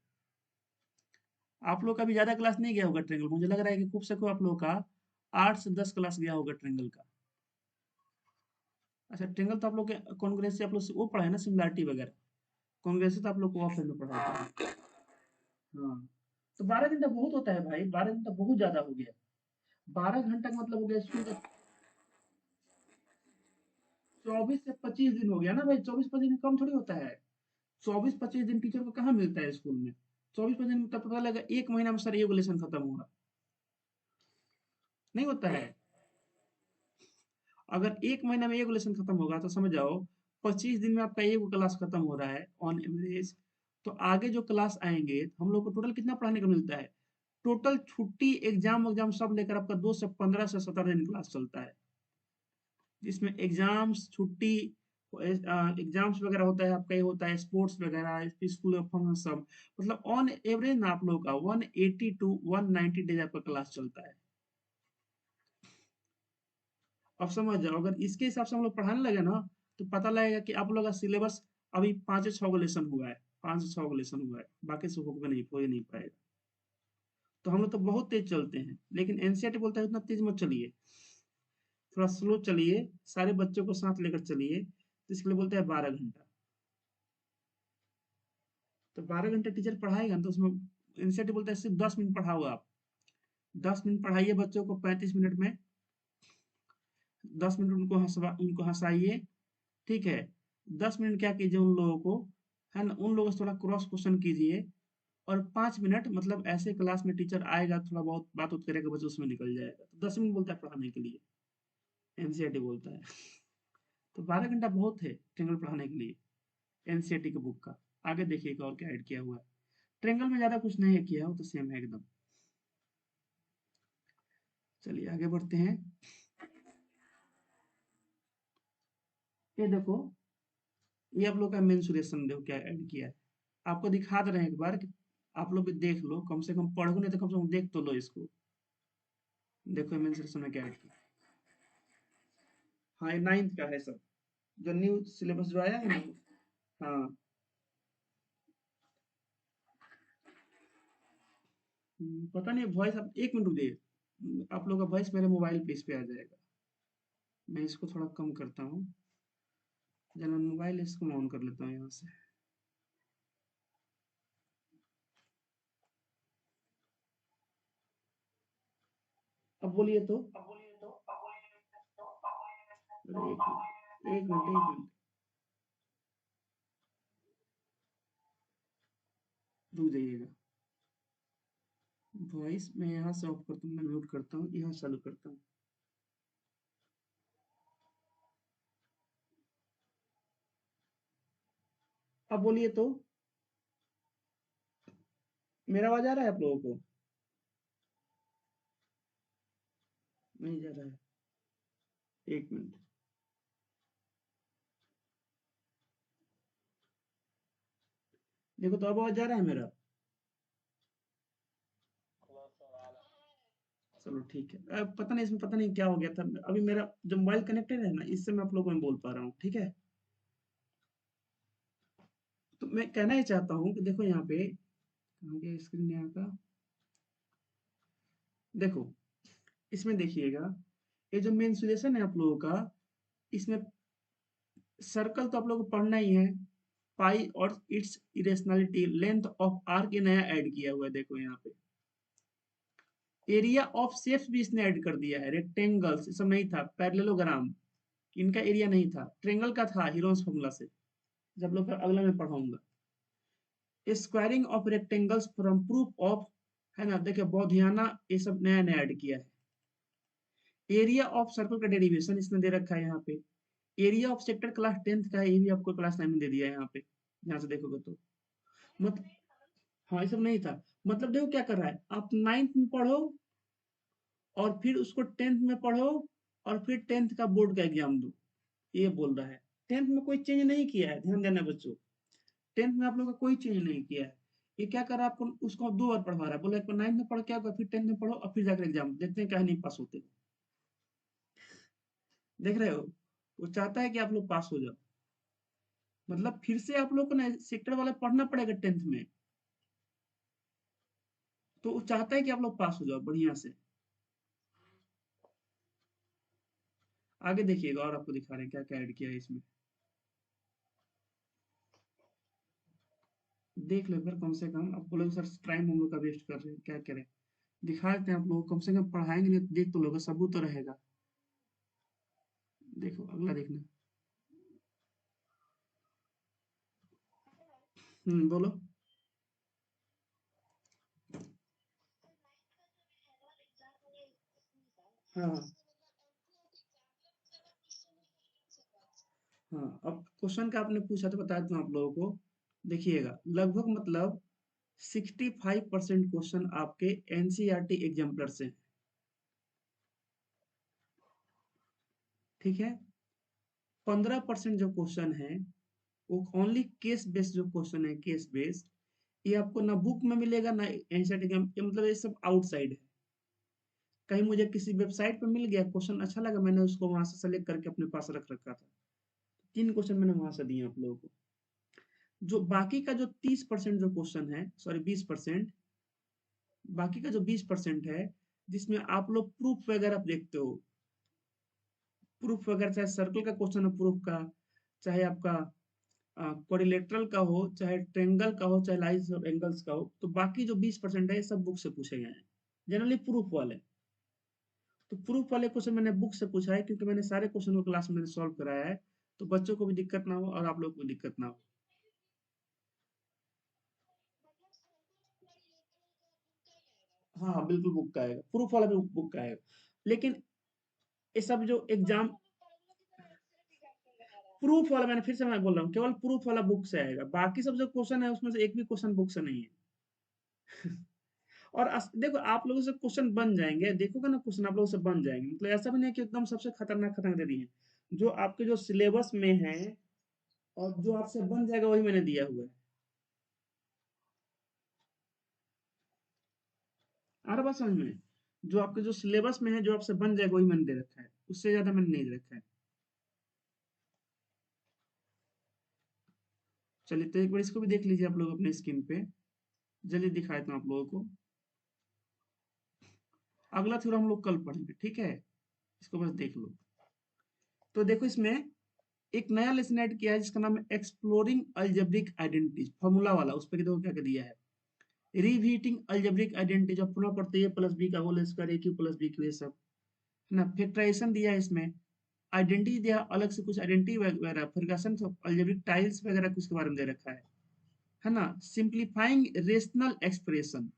आप लोग का भी ज्यादा क्लास नहीं गया होगा ट्रेंगल, मुझे लग रहा है कि खूब से खूब आप लोग का 8 से 10 क्लास गया होगा ट्रेंगल का। अच्छा, ट्रेंगल तो आप लोग के कॉन्ग्रेस से आप लोग वो पढ़ा है ना, सिमिलैरिटी वगैरह। कॉन्ग्रेस से तो आप लोग को ऑफलाइन में पढ़ा होता है। हाँ, तो 12 घंटा बहुत होता है भाई, 12 घंटा बहुत ज्यादा हो गया। 12 घंटा का मतलब हो गया स्कूल का। 24 से 25 दिन हो गया ना भाई, 24 25 दिन कम थोड़ी होता है। 24 25 दिन टीचर को कहाँ मिलता है स्कूल में? 24 25 दिन में तब पता लगा 1 महीना में सर ये लेसन खत्म हुआ। नहीं होता है। अगर 1 महीना में एक लेसन खत्म होगा तो समझ जाओ 25 दिन में आपका एक क्लास खत्म हो रहा है ऑन एवरेज। तो आगे जो क्लास आएंगे हम लोग को टोटल कितना पढ़ाने को मिलता है? टोटल छुट्टी एग्जाम एग्जाम सब लेकर आपका 2 से 15 से 17 दिन क्लास चलता है, जिसमें एग्जाम्स छुट्टी एग्जाम्स वगैरह होता है आपका, ये होता है स्पोर्ट्स वगैरह, स्कूल फंक्शन सब। मतलब ऑन एवरेज ना आप लोग का 180 to 190 डेज आपका क्लास चलता है। अब समझ जाओ, अगर इसके हिसाब से हम लोग पढ़ाने लगे ना, तो पता लगेगा कि आप लोग का सिलेबस अभी 5 से 6 लेसन हुआ है। 5 से 6 लेसन हुआ है, बाकी से हो ही नहीं पाएगा। तो हम लोग तो बहुत तेज चलते हैं, लेकिन एनसीईआरटी बोलता है उतना तेज मत चलिए, थोड़ा स्लो चलिए, सारे बच्चों को साथ लेकर चलिए। तो इसके लिए बोलते हैं 12 घंटा। तो 12 घंटे टीचर पढ़ाएगा ना, तो उसमें एनसीईआरटी बोलता है सिर्फ 10 मिनट पढ़ाओ आप। 10 मिनट पढ़ाइए बच्चों को 35 मिनट में। 10 मिनट उनको हंसाइए, ठीक है? 10 मिनट क्या कीजिए उन लोगों को, है ना, उन लोगों से थोड़ा क्रॉस क्वेश्चन कीजिए। और 5 मिनट मतलब ऐसे क्लास में टीचर आएगा, थोड़ा बहुत बात उत करेगा, बच्चा उसमें निकल जाएगा। तो 10 मिनट बोलता है पढ़ाने के लिए, एनसीईआरटी बोलता है। तो 12 घंटा बहुत है ट्रिंगल पढ़ाने के लिए, एनसीईआरटी के बुक का। आगे देखिएगा और क्या ऐड किया हुआ है। ट्रिंगल में ज्यादा कुछ नहीं है किया, वो तो सेम है एकदम। चलिए आगे बढ़ते हैं। ये देखो, ये आप लोग का मेंसुरेशन देखो क्या ऐड किया है। आपको दिखा दे रहे हैं एक बार कि आप लोग भी देख लो, कम से कम पढ़ो नहीं तो कम से कम देख तो लो इसको। देखो मेंसुरेशन में क्या ऐड किया। हाँ, ये 9th का है सब, जो न्यू सिलेबस जो आया है ना। हाँ। पता नहीं वॉइस, आप 1 मिनट रुकिए, आप लोग का वॉइस मेरे मोबाइल पे इस पे आ जाएगा। मैं इसको थोड़ा कम करता हूँ, जरा मोबाइल इसको मैं ऑन कर लेता हूँ यहाँ से। अब बोलिए तो। अरे एक मिनट, एक मिनट, एक मिनट, रुक जाइएगा। वॉइस मैं यहाँ से ऑफ करता हूँ, मैं म्यूट करता हूँ, यहाँ चालू करता हूँ। अब बोलिए तो। मेरा आवाज आ रहा है आप लोगों को? नहीं जा रहा है, एक मिनट। देखो तो अब आवाज जा रहा है मेरा? चलो ठीक है। पता नहीं इसमें, पता नहीं क्या हो गया था, अभी मेरा जो मोबाइल कनेक्टेड है ना, इससे मैं आप लोगों को मैं बोल पा रहा हूँ, ठीक है। तो मैं कहना ही चाहता हूँ कि देखो यहाँ पे, कहाँ गया स्क्रीन यहाँ का, देखो इसमें देखिएगा, ये जो मेंसुरेशन है आप लोगों का, इसमें सर्कल तो आप लोगों को पढ़ना ही है, पाई और it's irrationality, length of arc ये नया ऐड किया हुआ है, देखो यहाँ पे एरिया ऑफ शेप्स भी इसने ऐड कर दिया है, रेक्टेंगल्स ये सब नहीं था, पैरेललोग्राम इनका एरिया नहीं था, ट्रेंगल का था हीरोन्स फॉर्मूला से, जब लोग अगला में पढ़ाऊंगा। Squaring of rectangles from proof of, है ना, देखिए बौधियाना ये सब नया नया ऐड किया है। एरिया ऑफ सर्कल का डेरिवेशन इसने दे रखा है यहाँ पे। Area of sector class 10th का है, ये भी आपको क्लास 9 में दे दिया है यहाँ पे, यहाँ से देखोगे तो। मतलब हाँ ये सब नहीं था, मतलब देखो क्या कर रहा है, आप 9th में पढ़ो और फिर उसको 10th में पढ़ो और फिर 10th का बोर्ड का एग्जाम दो, ये बोल रहा है। 10th में कोई चेंज नहीं किया है, ध्यान देना बच्चों, 10th में आप लोग का कोई चेंज नहीं किया है। ये क्या कर रहा है, आपको उसको 2 बार पढ़वा रहा है, बोला एक बार 9th में पढ़ के आओ, फिर 10th में पढ़ो और फिर जाकर एग्जाम देखते हैं क्या नहीं पास होते। देख रहे हो, वो चाहता है कि आप लोग पास हो जाओ, मतलब फिर से आप लोग को ना सेक्टर वाला पढ़ना पड़ेगा 10th में, तो वो चाहता है कि आप लोग पास हो जाओ बढ़िया से। आगे देखिएगा और आपको दिखा रहे हैं क्या क्या ऐड किया है इसमें, देख लो एक बार कम से कम। आप बोलोगे सर टाइम हम लोग का वेस्ट कर रहे हैं, क्या करें, दिखा देते हैं आप लोग, कम से कम पढ़ाएंगे नहीं तो देख तो लोगे, सबूत तो रहेगा। देखो अगला देखना। बोलो। हाँ हाँ हाँ, अब क्वेश्चन का आपने पूछा तो बता दूं आप लोगों को, देखिएगा लगभग मतलब 65% क्वेश्चन आपके एनसीईआरटी एग्जाम्पलर से हैं, ठीक है। 15% जो क्वेश्चन है वो ओनली केस बेस्ड जो क्वेश्चन है, केस बेस्ड, ये आपको ना बुक में मिलेगा ना एनसीईआरटी एग्जाम, मतलब ये सब आउटसाइड है। कहीं मुझे किसी वेबसाइट पे मिल गया क्वेश्चन अच्छा लगा, मैंने उसको वहां से सेलेक्ट करके अपने पास रख रखा था। 3 क्वेश्चन मैंने वहां से दिए आप लोगों को। जो बाकी का जो 30% जो क्वेश्चन है, सॉरी 20%, बाकी का जो 20% है, जिसमें आप लोग प्रूफ वगैरह देखते हो, प्रूफ वगैरह चाहे सर्कल का क्वेश्चन है प्रूफ का, चाहे आपका क्वाड्रिलेटरल का हो, चाहे ट्रेंगल का हो, चाहे लाइज ऑफ एंगल्स का हो, तो बाकी जो 20% है ये सब बुक से पूछे गए हैं, जनरली प्रूफ वाले। तो प्रूफ वाले क्वेश्चन मैंने बुक से पूछा है क्योंकि मैंने सारे क्वेश्चन को क्लास में मैंने सॉल्व कराया है, तो बच्चों को भी दिक्कत ना हो और आप लोग को भी दिक्कत ना हो। हाँ हाँ बिल्कुल बुक का आएगा, प्रूफ वाला भी बुक का आएगा, लेकिन ये सब जो एग्जाम, प्रूफ वाला मैंने फिर से मैं बोल रहा हूँ, केवल प्रूफ वाला बुक से आएगा, बाकी सब जो क्वेश्चन है उसमें से एक भी क्वेश्चन बुक से नहीं है। और देखो आप लोगों से क्वेश्चन बन जाएंगे, देखोगे ना क्वेश्चन आप लोगों से बन जाएंगे, मतलब ऐसा भी नहीं है कि एकदम सबसे खतरनाक खतरनाक दे दिए हैं। जो आपके जो सिलेबस में है और जो आपसे बन जाएगा वही मैंने दिया हुआ है। आ रहा बात समझ में, जो आपके जो सिलेबस में है जो आपसे बन जाएगा वही मैंने दे रखा है, उससे ज्यादा मैंने नहीं दे रखा है। चलिए तो एक बार इसको भी देख लीजिए आप लोग अपने स्क्रीन पे, जल्दी दिखाए तो आप लोगों को। अगला थ्योरम हम लोग कल पढ़ेंगे, ठीक है, इसको बस देख लो। तो देखो इसमें एक नया लेसन ऐड किया है जिसका नाम है एक्सप्लोरिंग अलजेब्रिक आइडेंटिटीज, फॉर्मूला वाला, उस पर देखो क्या क्या दिया है। रिहीटिंग अलजेब्रिक आइडेंटिटी, जब पुनः पढ़ते हैं प्लस बी का होल स्क्वायर ए क्यू प्लस बी क्यू, ये सब है ना। फैक्टराइजेशन दिया है इसमें, आइडेंटिटी दिया अलग से, कुछ आइडेंटिटी वगैरह, फॉरगेशन अलजेब्रिक टाइल्स वगैरह कुछ के बारे में दे रखा है ना। सिंप्लीफाइंग रेशनल एक्सप्रेशन,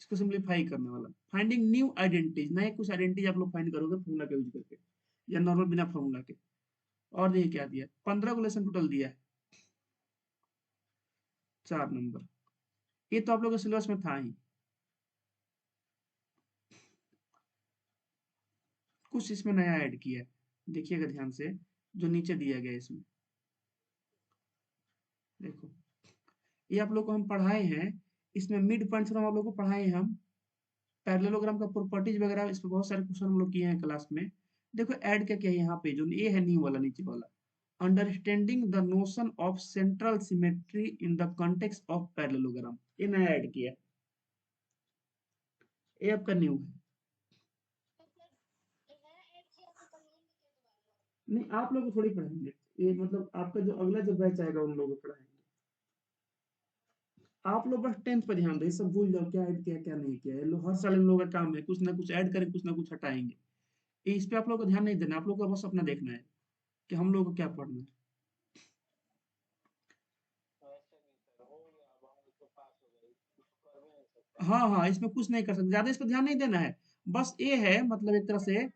इसको सिंप्लीफाई करने वाला, फाइंडिंग न्यू आइडेंटिटीज, नए कुछ आइडेंटिटीज आप लोग फाइंड करोगे फॉर्मूला का यूज करके या नॉर्मल बिना फॉर्मूला के। और देखिए क्या दिया, 15 को लेसन टोटल दिया है, 4 नंबर, ये तो आप लोगों के सिलेबस में था ही। कुछ इसमें नया ऐड किया है, देखिएगा ध्यान से, जो नीचे दिया गया है इसमें, देखो ये आप लोग को हम पढ़ाए हैं, इसमें मिड पॉइंट्स हम आप लोग को पढ़ाए हैं हम, पैरेललोग्राम का प्रॉपर्टीज वगैरह इस पे बहुत सारे क्वेश्चन हम लोग किए हैं क्लास में। देखो ऐड क्या क्या है यहाँ पे, जो ये है न्यू वाला नीचे वाला, understanding the notion of central symmetry in the context of parallelogram, ये नया ऐड किया है, ये आपका न्यू है। नहीं आप लोग को थोड़ी पढ़ाएंगे, ये मतलब आपका जो अगला जो बैच आएगा उन लोगों को पढ़ाएंगे। आप लोग बस 10th पे ध्यान दो, ये सब भूल जाओ क्या ऐड किया क्या नहीं किया, ये लोग हर साल इन लोगों का काम है कुछ ना कुछ ऐड करें कुछ ना कुछ हटाएंगे, ये इस पे आप लोग को ध्यान नहीं देना, आप लोग को बस अपना देखना है कि हम लोग को क्या पढ़ना है। हाँ हाँ, इसमें कुछ नहीं कर सकते, ज्यादा इस पर ध्यान नहीं देना है, बस ये है मतलब एक तरह से,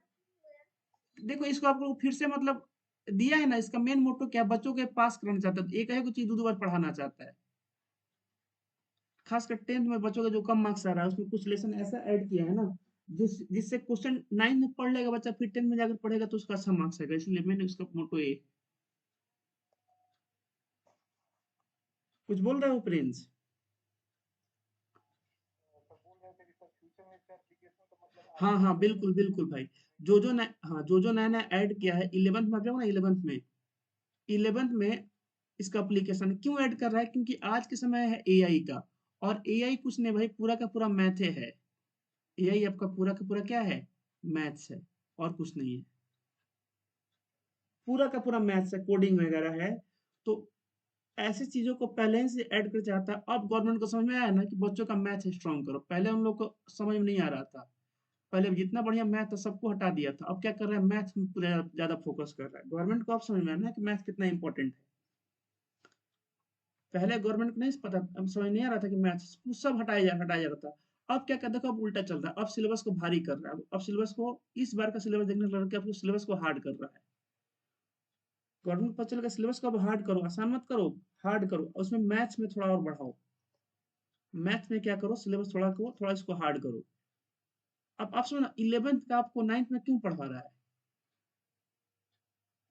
देखो इसको आपको फिर से मतलब दिया है ना, इसका मेन मोटो क्या है, बच्चों के पास करना चाहता है, एक है कुछ चीज दो बार पढ़ाना चाहता है, खासकर 10th में बच्चों का जो कम मार्क्स आ रहा है उसमें कुछ लेसन ऐसा ऐड किया है ना, जिससे क्वेश्चन 9th में पढ़ लेगा बच्चा, फिर 10th में जाकर पढ़ेगा तो उसका अच्छा मार्क्स आएगा, इसलिए मैंने उसका मोटो ये, कुछ बोल रहे हो प्रिंस? हाँ हाँ बिल्कुल बिल्कुल भाई, जो जो नया नया ऐड किया है 11th में, आप जाओ ना 11th में, 11th में इसका एप्लीकेशन क्यों ऐड कर रहा है, क्योंकि आज के समय है एआई का, और एआई कुछ नहीं भाई, पूरा का पूरा मैथ है, एआई आपका पूरा का पूरा क्या है, मैथ्स है, और कुछ नहीं है, पूरा का पूरा मैथ्स है, कोडिंग वगैरह है, तो ऐसी चीजों को पहले से ऐड कर चाहता है। अब गवर्नमेंट को समझ में आया ना कि बच्चों का मैथ स्ट्रॉन्ग करो, पहले उन लोग को समझ में नहीं आ रहा था, पहले जितना बढ़िया मैथ था सबको हटा दिया था, अब क्या कर रहा है, मैथ में पूरा ज्यादा फोकस कर रहा है, गवर्नमेंट को अब समझ में आया ना कि मैथ कितना इंपॉर्टेंट है, पहले गवर्नमेंट को नहीं पता, अब समझ नहीं आ रहा था कि मैथ सब हटाया जा रहा था, अब क्या कर, देखो अब उल्टा चल रहा है, अब सिलेबस को भारी कर रहा है, अब सिलेबस को, इस बार का सिलेबस देखने लग के आपको सिलेबस को हार्ड कर रहा है, गवर्नमेंट पता चलेगा सिलेबस को अब हार्ड करो, आसान मत करो, हार्ड करो, और उसमें मैथ्स में थोड़ा और बढ़ाओ, मैथ में क्या करो, सिलेबस थोड़ा करो, थोड़ा इसको हार्ड करो। अब आप सुनो ना, 11th का आपको 9th में क्यों पढ़ा रहा है,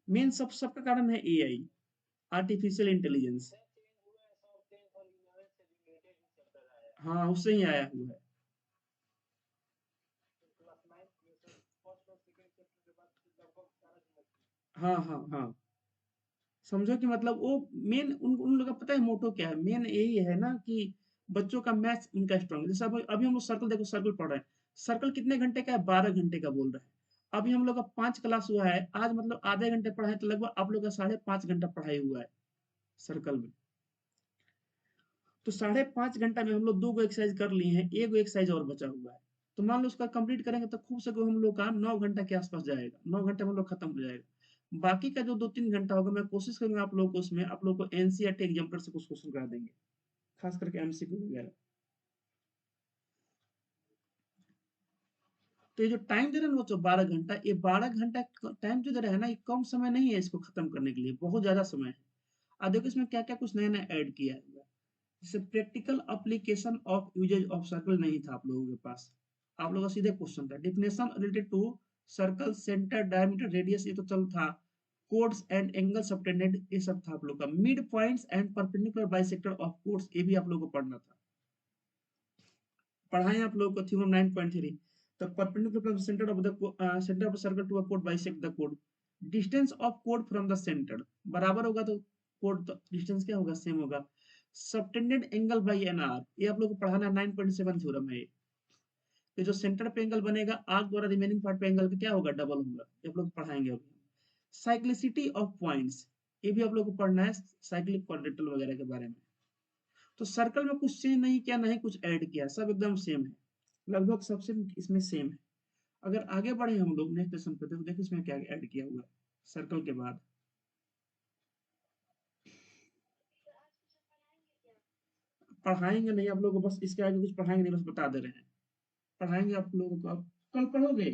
मेन सबका कारण है एआई, आर्टिफिशियल इंटेलिजेंस, हाँ उससे ही आया हुआ है, हाँ हाँ हाँ, समझो कि मतलब वो मेन उन लोगों का पता है मोटो क्या है, मेन यही है ना कि बच्चों का मैथ्स उनका स्ट्रांग है, जैसे अभी हम लोग सर्कल, देखो सर्कल पढ़ रहे हैं, सर्कल कितने घंटे का है, 12 घंटे का बोल रहे हैं, अभी हम लोग का 5 क्लास हुआ है, आज मतलब आधे घंटे पढ़ाए तो लगभग आप लोग का 5.5 घंटा पढ़ाई हुआ है सर्कल में, तो 5.5 घंटा में हम लोग 2 गो एक्सरसाइज कर लिए हैं, एक गो एक्सरसाइज और बचा हुआ है, तो मान लो उसका कंप्लीट करेंगे तो खूब से खूब हम लोग का 9 घंटा के आसपास जाएगा, 9 घंटे में हम लोग खत्म हो जाएगा, बाकी का जो 2-3 घंटा होगा मैं कोशिश करूंगा आप लोग को उसमें, आप लोग को एनसीईआरटी एग्जाम्पल से कुछ क्वेश्चन करा देंगे, खास करके एमसीक्यू वगैरह। तो ये जो टाइम दे रहे हैं ना बच्चों 12 घंटा, ये 12 घंटा टाइम जो दे रहे हैं ना, ये कम समय नहीं है इसको खत्म करने के लिए, बहुत ज्यादा समय है। अब देखो इसमें क्या क्या कुछ नया नया ऐड किया है, जैसे practical application of usages of circle नहीं था आप लोगों के पास, आप लोगों का सीधे क्वेश्चन था, definition related to circle centre diameter radius ये तो चल था, कोड्स एंड एंगल सबटेंडेड ये सब था आप लोग का, mid points and perpendicular bisector of codes ये भी आप लोगों को पढ़ना था, पढ़ाएं आप लोगों को theorem 9.3, the perpendicular center of the circle to a chord bisect the chord, distance of chord from the center बराबर होगा तो chord तो डिस्टेंस क्या होगा, सेम होगा, subtended angle by N R ये आप लोग को पढ़ाना 9.7 थ्योरम है, ये जो सेंटर पे एंगल बनेगा आर्क द्वारा रिमेनिंग पार्ट पे एंगल का क्या होगा, डबल होगा, ये आप लोग पढ़ाएंगे अभी, साइक्लिसिटी ऑफ पॉइंट्स ये भी आप लोग को पढ़ना है, साइक्लिक क्वाड्रेटल वगैरह के बारे में, तो सर्कल में कुछ चेंज नहीं किया, नहीं कुछ ऐड किया, सब एकदम सेम है, लगभग सबसे इसमें सेम है। अगर आगे बढ़े हम लोग नेक्स्ट लेसन पे, तो देखो इसमें क्या ऐड किया हुआ है सर्कल के बाद, पढ़ाएंगे नहीं आप लोगों को, बस इसके आगे कुछ पढ़ाएंगे नहीं, बस बता दे रहे हैं, पढ़ाएंगे आप लोगों को, आप कल पढ़ोगे,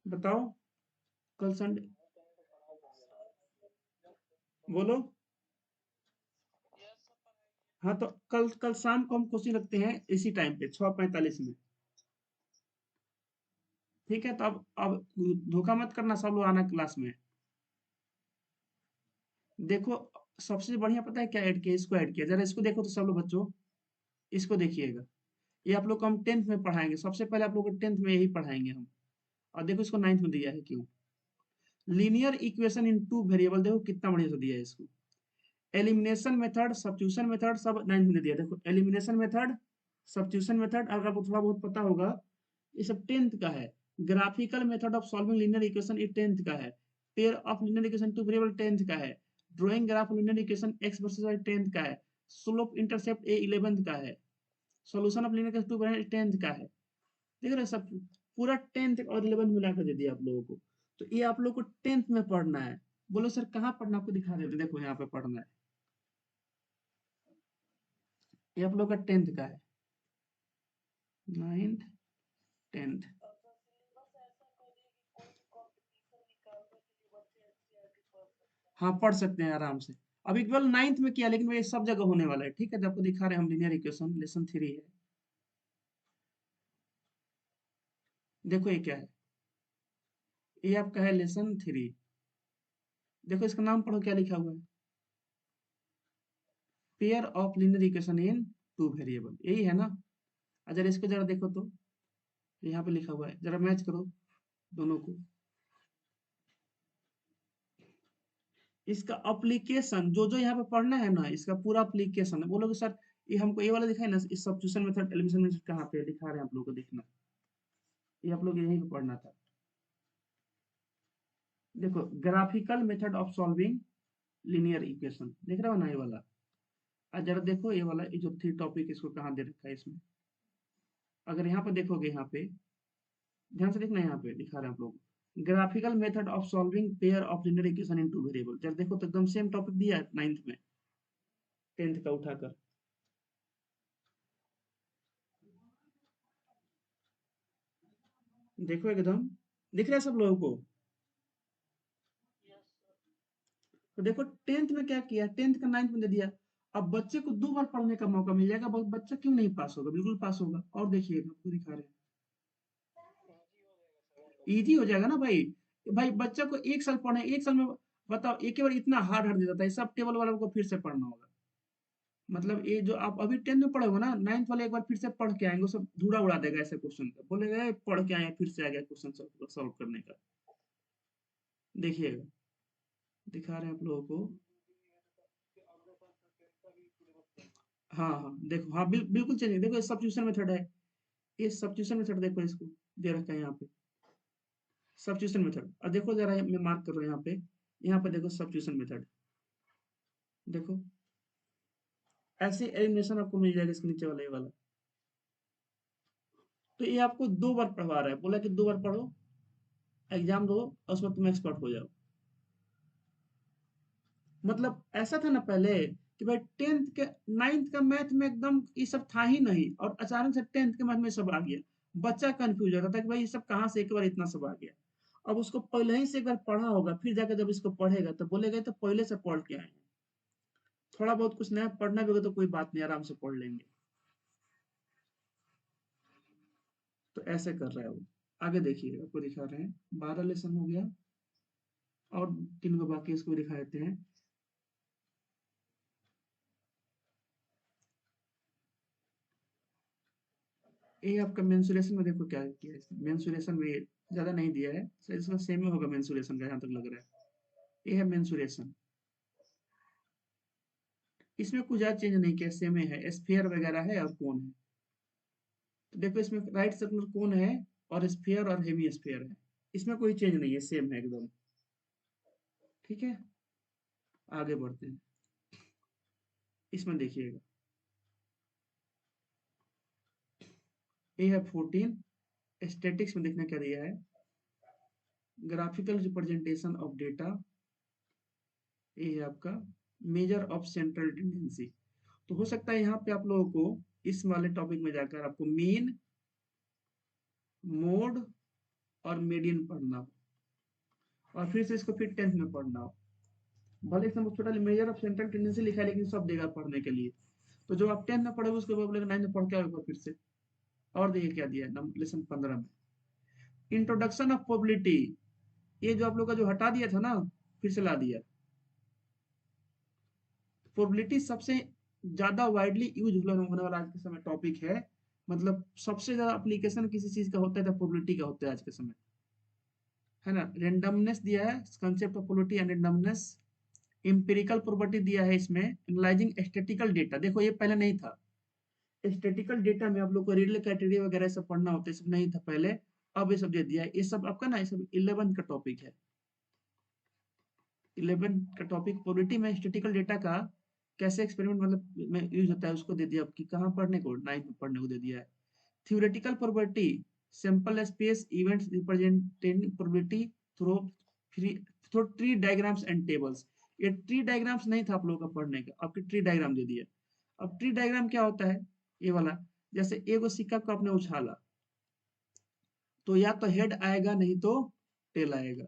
बताओ, कल संडे, बोलो, हाँ तो कल कल शाम को हम कोचिंग रखते हैं इसी टाइम पे 6:45 में, ठीक है, तो अब धोखा मत करना, सब लोग आना क्लास में। देखो, सबसे बढ़िया पता है क्या ऐड किया, इसको ऐड किया, जरा इसको देखो तो सब लोग बच्चों, इसको देखिएगा। ये आप लोग को हम 10th में पढ़ाएंगे, सबसे पहले आप लोग को 10th में यही पढ़ाएंगे हम। और देखो इसको 9th में दिया है क्यों, linear equation in two variable, देखो कितना बढ़िया से दिया है इसको। एलिमिनेशन मेथड, सब्स्टिट्यूशन मेथड सब 9th में दे दिया। देखो एलिमिनेशन मेथड, सब्स्टिट्यूशन मेथड अगर आपको थोड़ा बहुत पता होगा, ये सब 10th का है। Graphical method of solving linear equation ये 10th का है। Pair of linear equation two variable 10th का है। Drawing graph linear equation x versus y 10th का है। स्लोप इंटरसेप्ट ए 11th का है। Solution of linear equation two variable 10th का है। देख रहे हैं सब, पूरा 10th और 11th मिला कर दे दिया आप लोगों को। तो ये आप लोग को 10th में पढ़ना है। बोलो सर कहाँ पढ़ना, आपको दिखा देते, देखो यहाँ पे पढ़ना है। ये आप लोग का 10th का है, 9th 10th। हाँ पढ़ सकते हैं आराम से। अभी केवल 9th में किया, लेकिन ये सब जगह होने वाला है। ठीक है, तो आपको दिखा रहे हैं हम, लीनियर इक्वेशन लेसन 3 है। देखो ये क्या है, ये आपका है लेसन 3। देखो इसका नाम पढ़ो क्या लिखा हुआ है, pair of linear equation in two variable, यही है ना। अगर इसको जरा देखो तो यहाँ पे लिखा हुआ है, जरा मैच करो दोनों को। इसका अप्लीकेशन जो जो यहाँ पे पढ़ना है ना, इसका पूरा अप्लीकेशन है। बोलोगे सर ये हमको ये वाला दिखाई ना, इस सब्स्टिट्यूशन मेथड एलिमिनेशन मेथड कहाँ पे दिखा रहे हैं आप लोगों को, देखना। ये आप लोग यहीं पे पढ़ना था। देखो graphical method of solving linear equation, देख रहे हो ना ये वाला। आज जरा देखो ये वाला, ये जो थी टॉपिक, इसको कहाँ दे रखा है इसमें। अगर यहाँ पे देखोगे, यहाँ पे ध्यान से देखना, यहाँ पे दिखा रहे हैं आप लोग, graphical method of solving pair of linear equation in two variable. जरा देखो तो एकदम सेम टॉपिक दिया है 9th में, 10th का उठाकर। देखो एकदम दिख रहा है सब लोगों को। तो देखो 10th में क्या किया, 10th का 9th में दे दिया। अब बच्चे को 2 बार पढ़ने का मौका मिल जाएगा, बच्चा क्यों नहीं पास होगा, बिल्कुल पास होगा। और देखिएगा आपको दिखा रहे हैं, इजी हो जाएगा ना भाई। भाई बच्चा को 1 साल पढ़े, 1 साल में बताओ एक ही बार इतना हार्ड हार्ड दे देता है, सब टेबल वाला को फिर से पढ़ना होगा। मतलब ये जो आप अभी 10th में पढ़े हो ना, 9th वाले एक बार फिर से पढ़ के आएंगे, वो सब धूड़ा उड़ा देगा ऐसे क्वेश्चन का, बोलेगा "ए, पढ़ के आए हैं, फिर से आ गया क्वेश्चन सॉल्व करने का"। देखिएगा, दिखा रहे हैं आप लोगों को। हाँ हाँ देखो, हाँ बिल्कुल चेंज, देखो ये सब्स्टिट्यूशन मेथड है। ये सब्स्टिट्यूशन मेथड देखो, इसको दे रखा है यहाँ पे, सब्स्टिट्यूशन मेथड। और देखो जरा मैं मार्क कर रहा हूँ यहाँ पे, यहाँ पे देखो सब्स्टिट्यूशन मेथड। देखो ऐसे एलिमिनेशन आपको मिल जाएगा इसके नीचे वाला, ये वाला। तो ये आपको 2 बार पढ़वा रहा है, बोला कि 2 बार पढ़ो, एग्जाम दो और उसमें तुम एक्सपर्ट हो जाओ। मतलब ऐसा था ना पहले कि भाई 10th के 9th का मैथ में एकदम ये सब था ही नहीं, और अचानक से 10th के मैथ में सब आ गया। बच्चा कंफ्यूज होता था कि भाई ये सब कहाँ से एक बार इतना सब आ गया। अब उसको पहले ही से एक बार पढ़ा होगा, फिर जाकर जब इसको पढ़ेगा तो बोलेगा तो पहले से पढ़ के आए हैं। थोड़ा बहुत कुछ नया पढ़ना भी होगा तो कोई बात नहीं, आराम से पढ़ लेंगे। तो ऐसे कर रहा है वो। आगे देखिए आपको दिखा रहे हैं, 12 लेसन हो गया, और 3 को बाकी इसको दिखा देते हैं। ये आपका मेंसुरेशन में देखो क्या किया है, मेंसुरेशन में ज्यादा नहीं दिया है, शायद इसका सेम ही होगा मेंसुरेशन का, जहां तक लग रहा है। ये है मेंसुरेशन, इसमें कुछ ज्यादा चेंज नहीं किया, सेम ही है, स्फीयर वगैरह है और कोन है। तो देखो इसमें राइट सर्कुलर कोन है, और स्फीयर और हेमी स्फीयर है। इसमें कोई चेंज नहीं है, सेम है एकदम। ठीक है, आगे बढ़ते हैं। इसमें देखिएगा, ये है 14, स्टैटिक्स में देखना क्या दिया है, ग्राफिकल रिप्रेजेंटेशन ऑफ डेटा। ये है आपका मेजर ऑफ सेंट्रल टेंडेंसी। तो हो सकता है यहाँ पे आप लोगों को इस वाले टॉपिक में जाकर आपको मीन, मोड और मीडियन पढ़ना हो, और फिर से इसको फिर 10th में पढ़ना हो। भले इसमें छोटा मेजर ऑफ सेंट्रल टेंडेंसी लिखा है, लेकिन सब देगा पढ़ने के लिए। तो जो आप 10th में पढ़ोगे उसको बोलेगा 9th में पढ़ के आओगे फिर से। और देखिए क्या दिया है लेसन 15 में, इंट्रोडक्शन ऑफ प्रोबेबिलिटी, ये जो आप लोग का जो हटा दिया था ना, फिर से ला दिया। प्रोबेबिलिटी सबसे ज्यादा वाइडली यूज होने वाला आज के समय टॉपिक है। मतलब सबसे ज्यादा एप्लीकेशन किसी चीज का होता है तो प्रोबेबिलिटी का होता है आज के समय, है ना। रेंडमनेस दिया है, concept of probability and randomness. Empirical property दिया है इसमें, एनालाइजिंग स्टैटिस्टिकल डेटा, देखो ये पहले नहीं था। स्टैटिस्टिकल डेटा में आप लोग को रीडल क्राइटेरिया वगैरह सब पढ़ना होता है, सब नहीं था पहले, अब ये सब दे दिया है। ये सब आपका ना, ये सब 11 का टॉपिक है। 11 का टॉपिक प्रोबेबिलिटी में स्टैटिस्टिकल डेटा का कैसे एक्सपेरिमेंट मतलब में यूज होता है उसको दे दिया, कि कहाँ पढ़ने को, 9th में पढ़ने को दे दिया है। Theoretical probability, sample space events representing probability through three through tree diagrams and tables. ये ट्री डायग्राम्स नहीं था आप लोगों का पढ़ने का, आपकी ट्री डायग्राम दे दिया। अब ट्री डायग्राम क्या होता है, ये वाला, जैसे एगो सिक्का को आपने उछाला, तो या तो हेड आएगा नहीं तो टेल आएगा।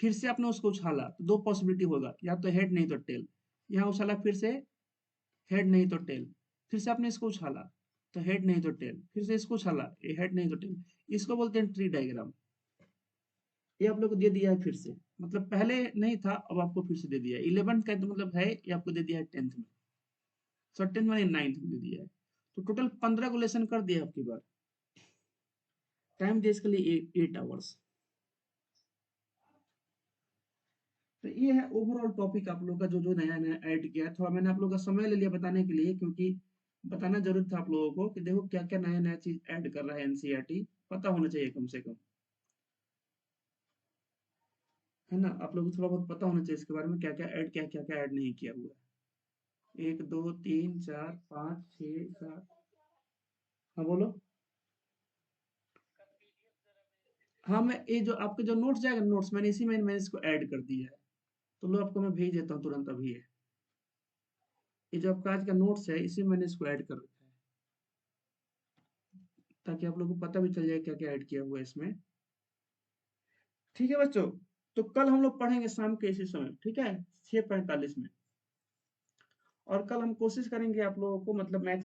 फिर से आपने उसको उछाला तो दो पॉसिबिलिटी होगा, या तो हेड नहीं तो टेल। यहाँ उछाला फिर से, हेड नहीं तो टेल। फिर से आपने इसको उछाला तो हेड नहीं तो टेल, फिर से इसको उछाला, ये हेड नहीं तो टेल। इसको बोलते हैं ट्री डायग्राम। ये आप लोग को दे दिया है फिर से, मतलब पहले नहीं था, अब आपको फिर से दे दिया है। 11th का तो मतलब है, ये आपको दे दिया है 10th में, सो 10th में 9th में दे दिया है। तो टोटल 15 को लेसन कर दिया आपकी बार। टाइम दिया इसके लिए 8 आवर्स। तो ये है ओवरऑल टॉपिक आप लोग का, जो जो नया नया ऐड किया है। थोड़ा मैंने आप लोग का समय ले लिया बताने के लिए, क्योंकि बताना जरूर था आप लोगों को कि देखो क्या क्या नया नया चीज ऐड कर रहा है एनसीईआरटी, पता होना चाहिए कम से कम, है ना। आप लोगों को थोड़ा बहुत पता होना चाहिए इसके बारे में, क्या क्या ऐड, क्या क्या क्या ऐड नहीं किया हुआ है। 1 2 3 4 5 6 7। हाँ बोलो। हाँ, मैं ये जो आपके जो नोट्स जाएगा, नोट्स मैंने इसी में मैंने इसको ऐड कर दिया है। तो लो आपको मैं भेज देता हूँ तुरंत अभी। ये जो आपका आज का नोट्स है, इसी में मैंने इसको ऐड कर रखा है, ताकि आप लोगों को पता भी चल जाए क्या क्या ऐड किया हुआ है इसमें। ठीक है बच्चों, तो कल हम लोग पढ़ेंगे शाम के इसी समय, ठीक है, 6:45 में। और कल हम कोशिश करेंगे आप लोगों को मतलब मैथ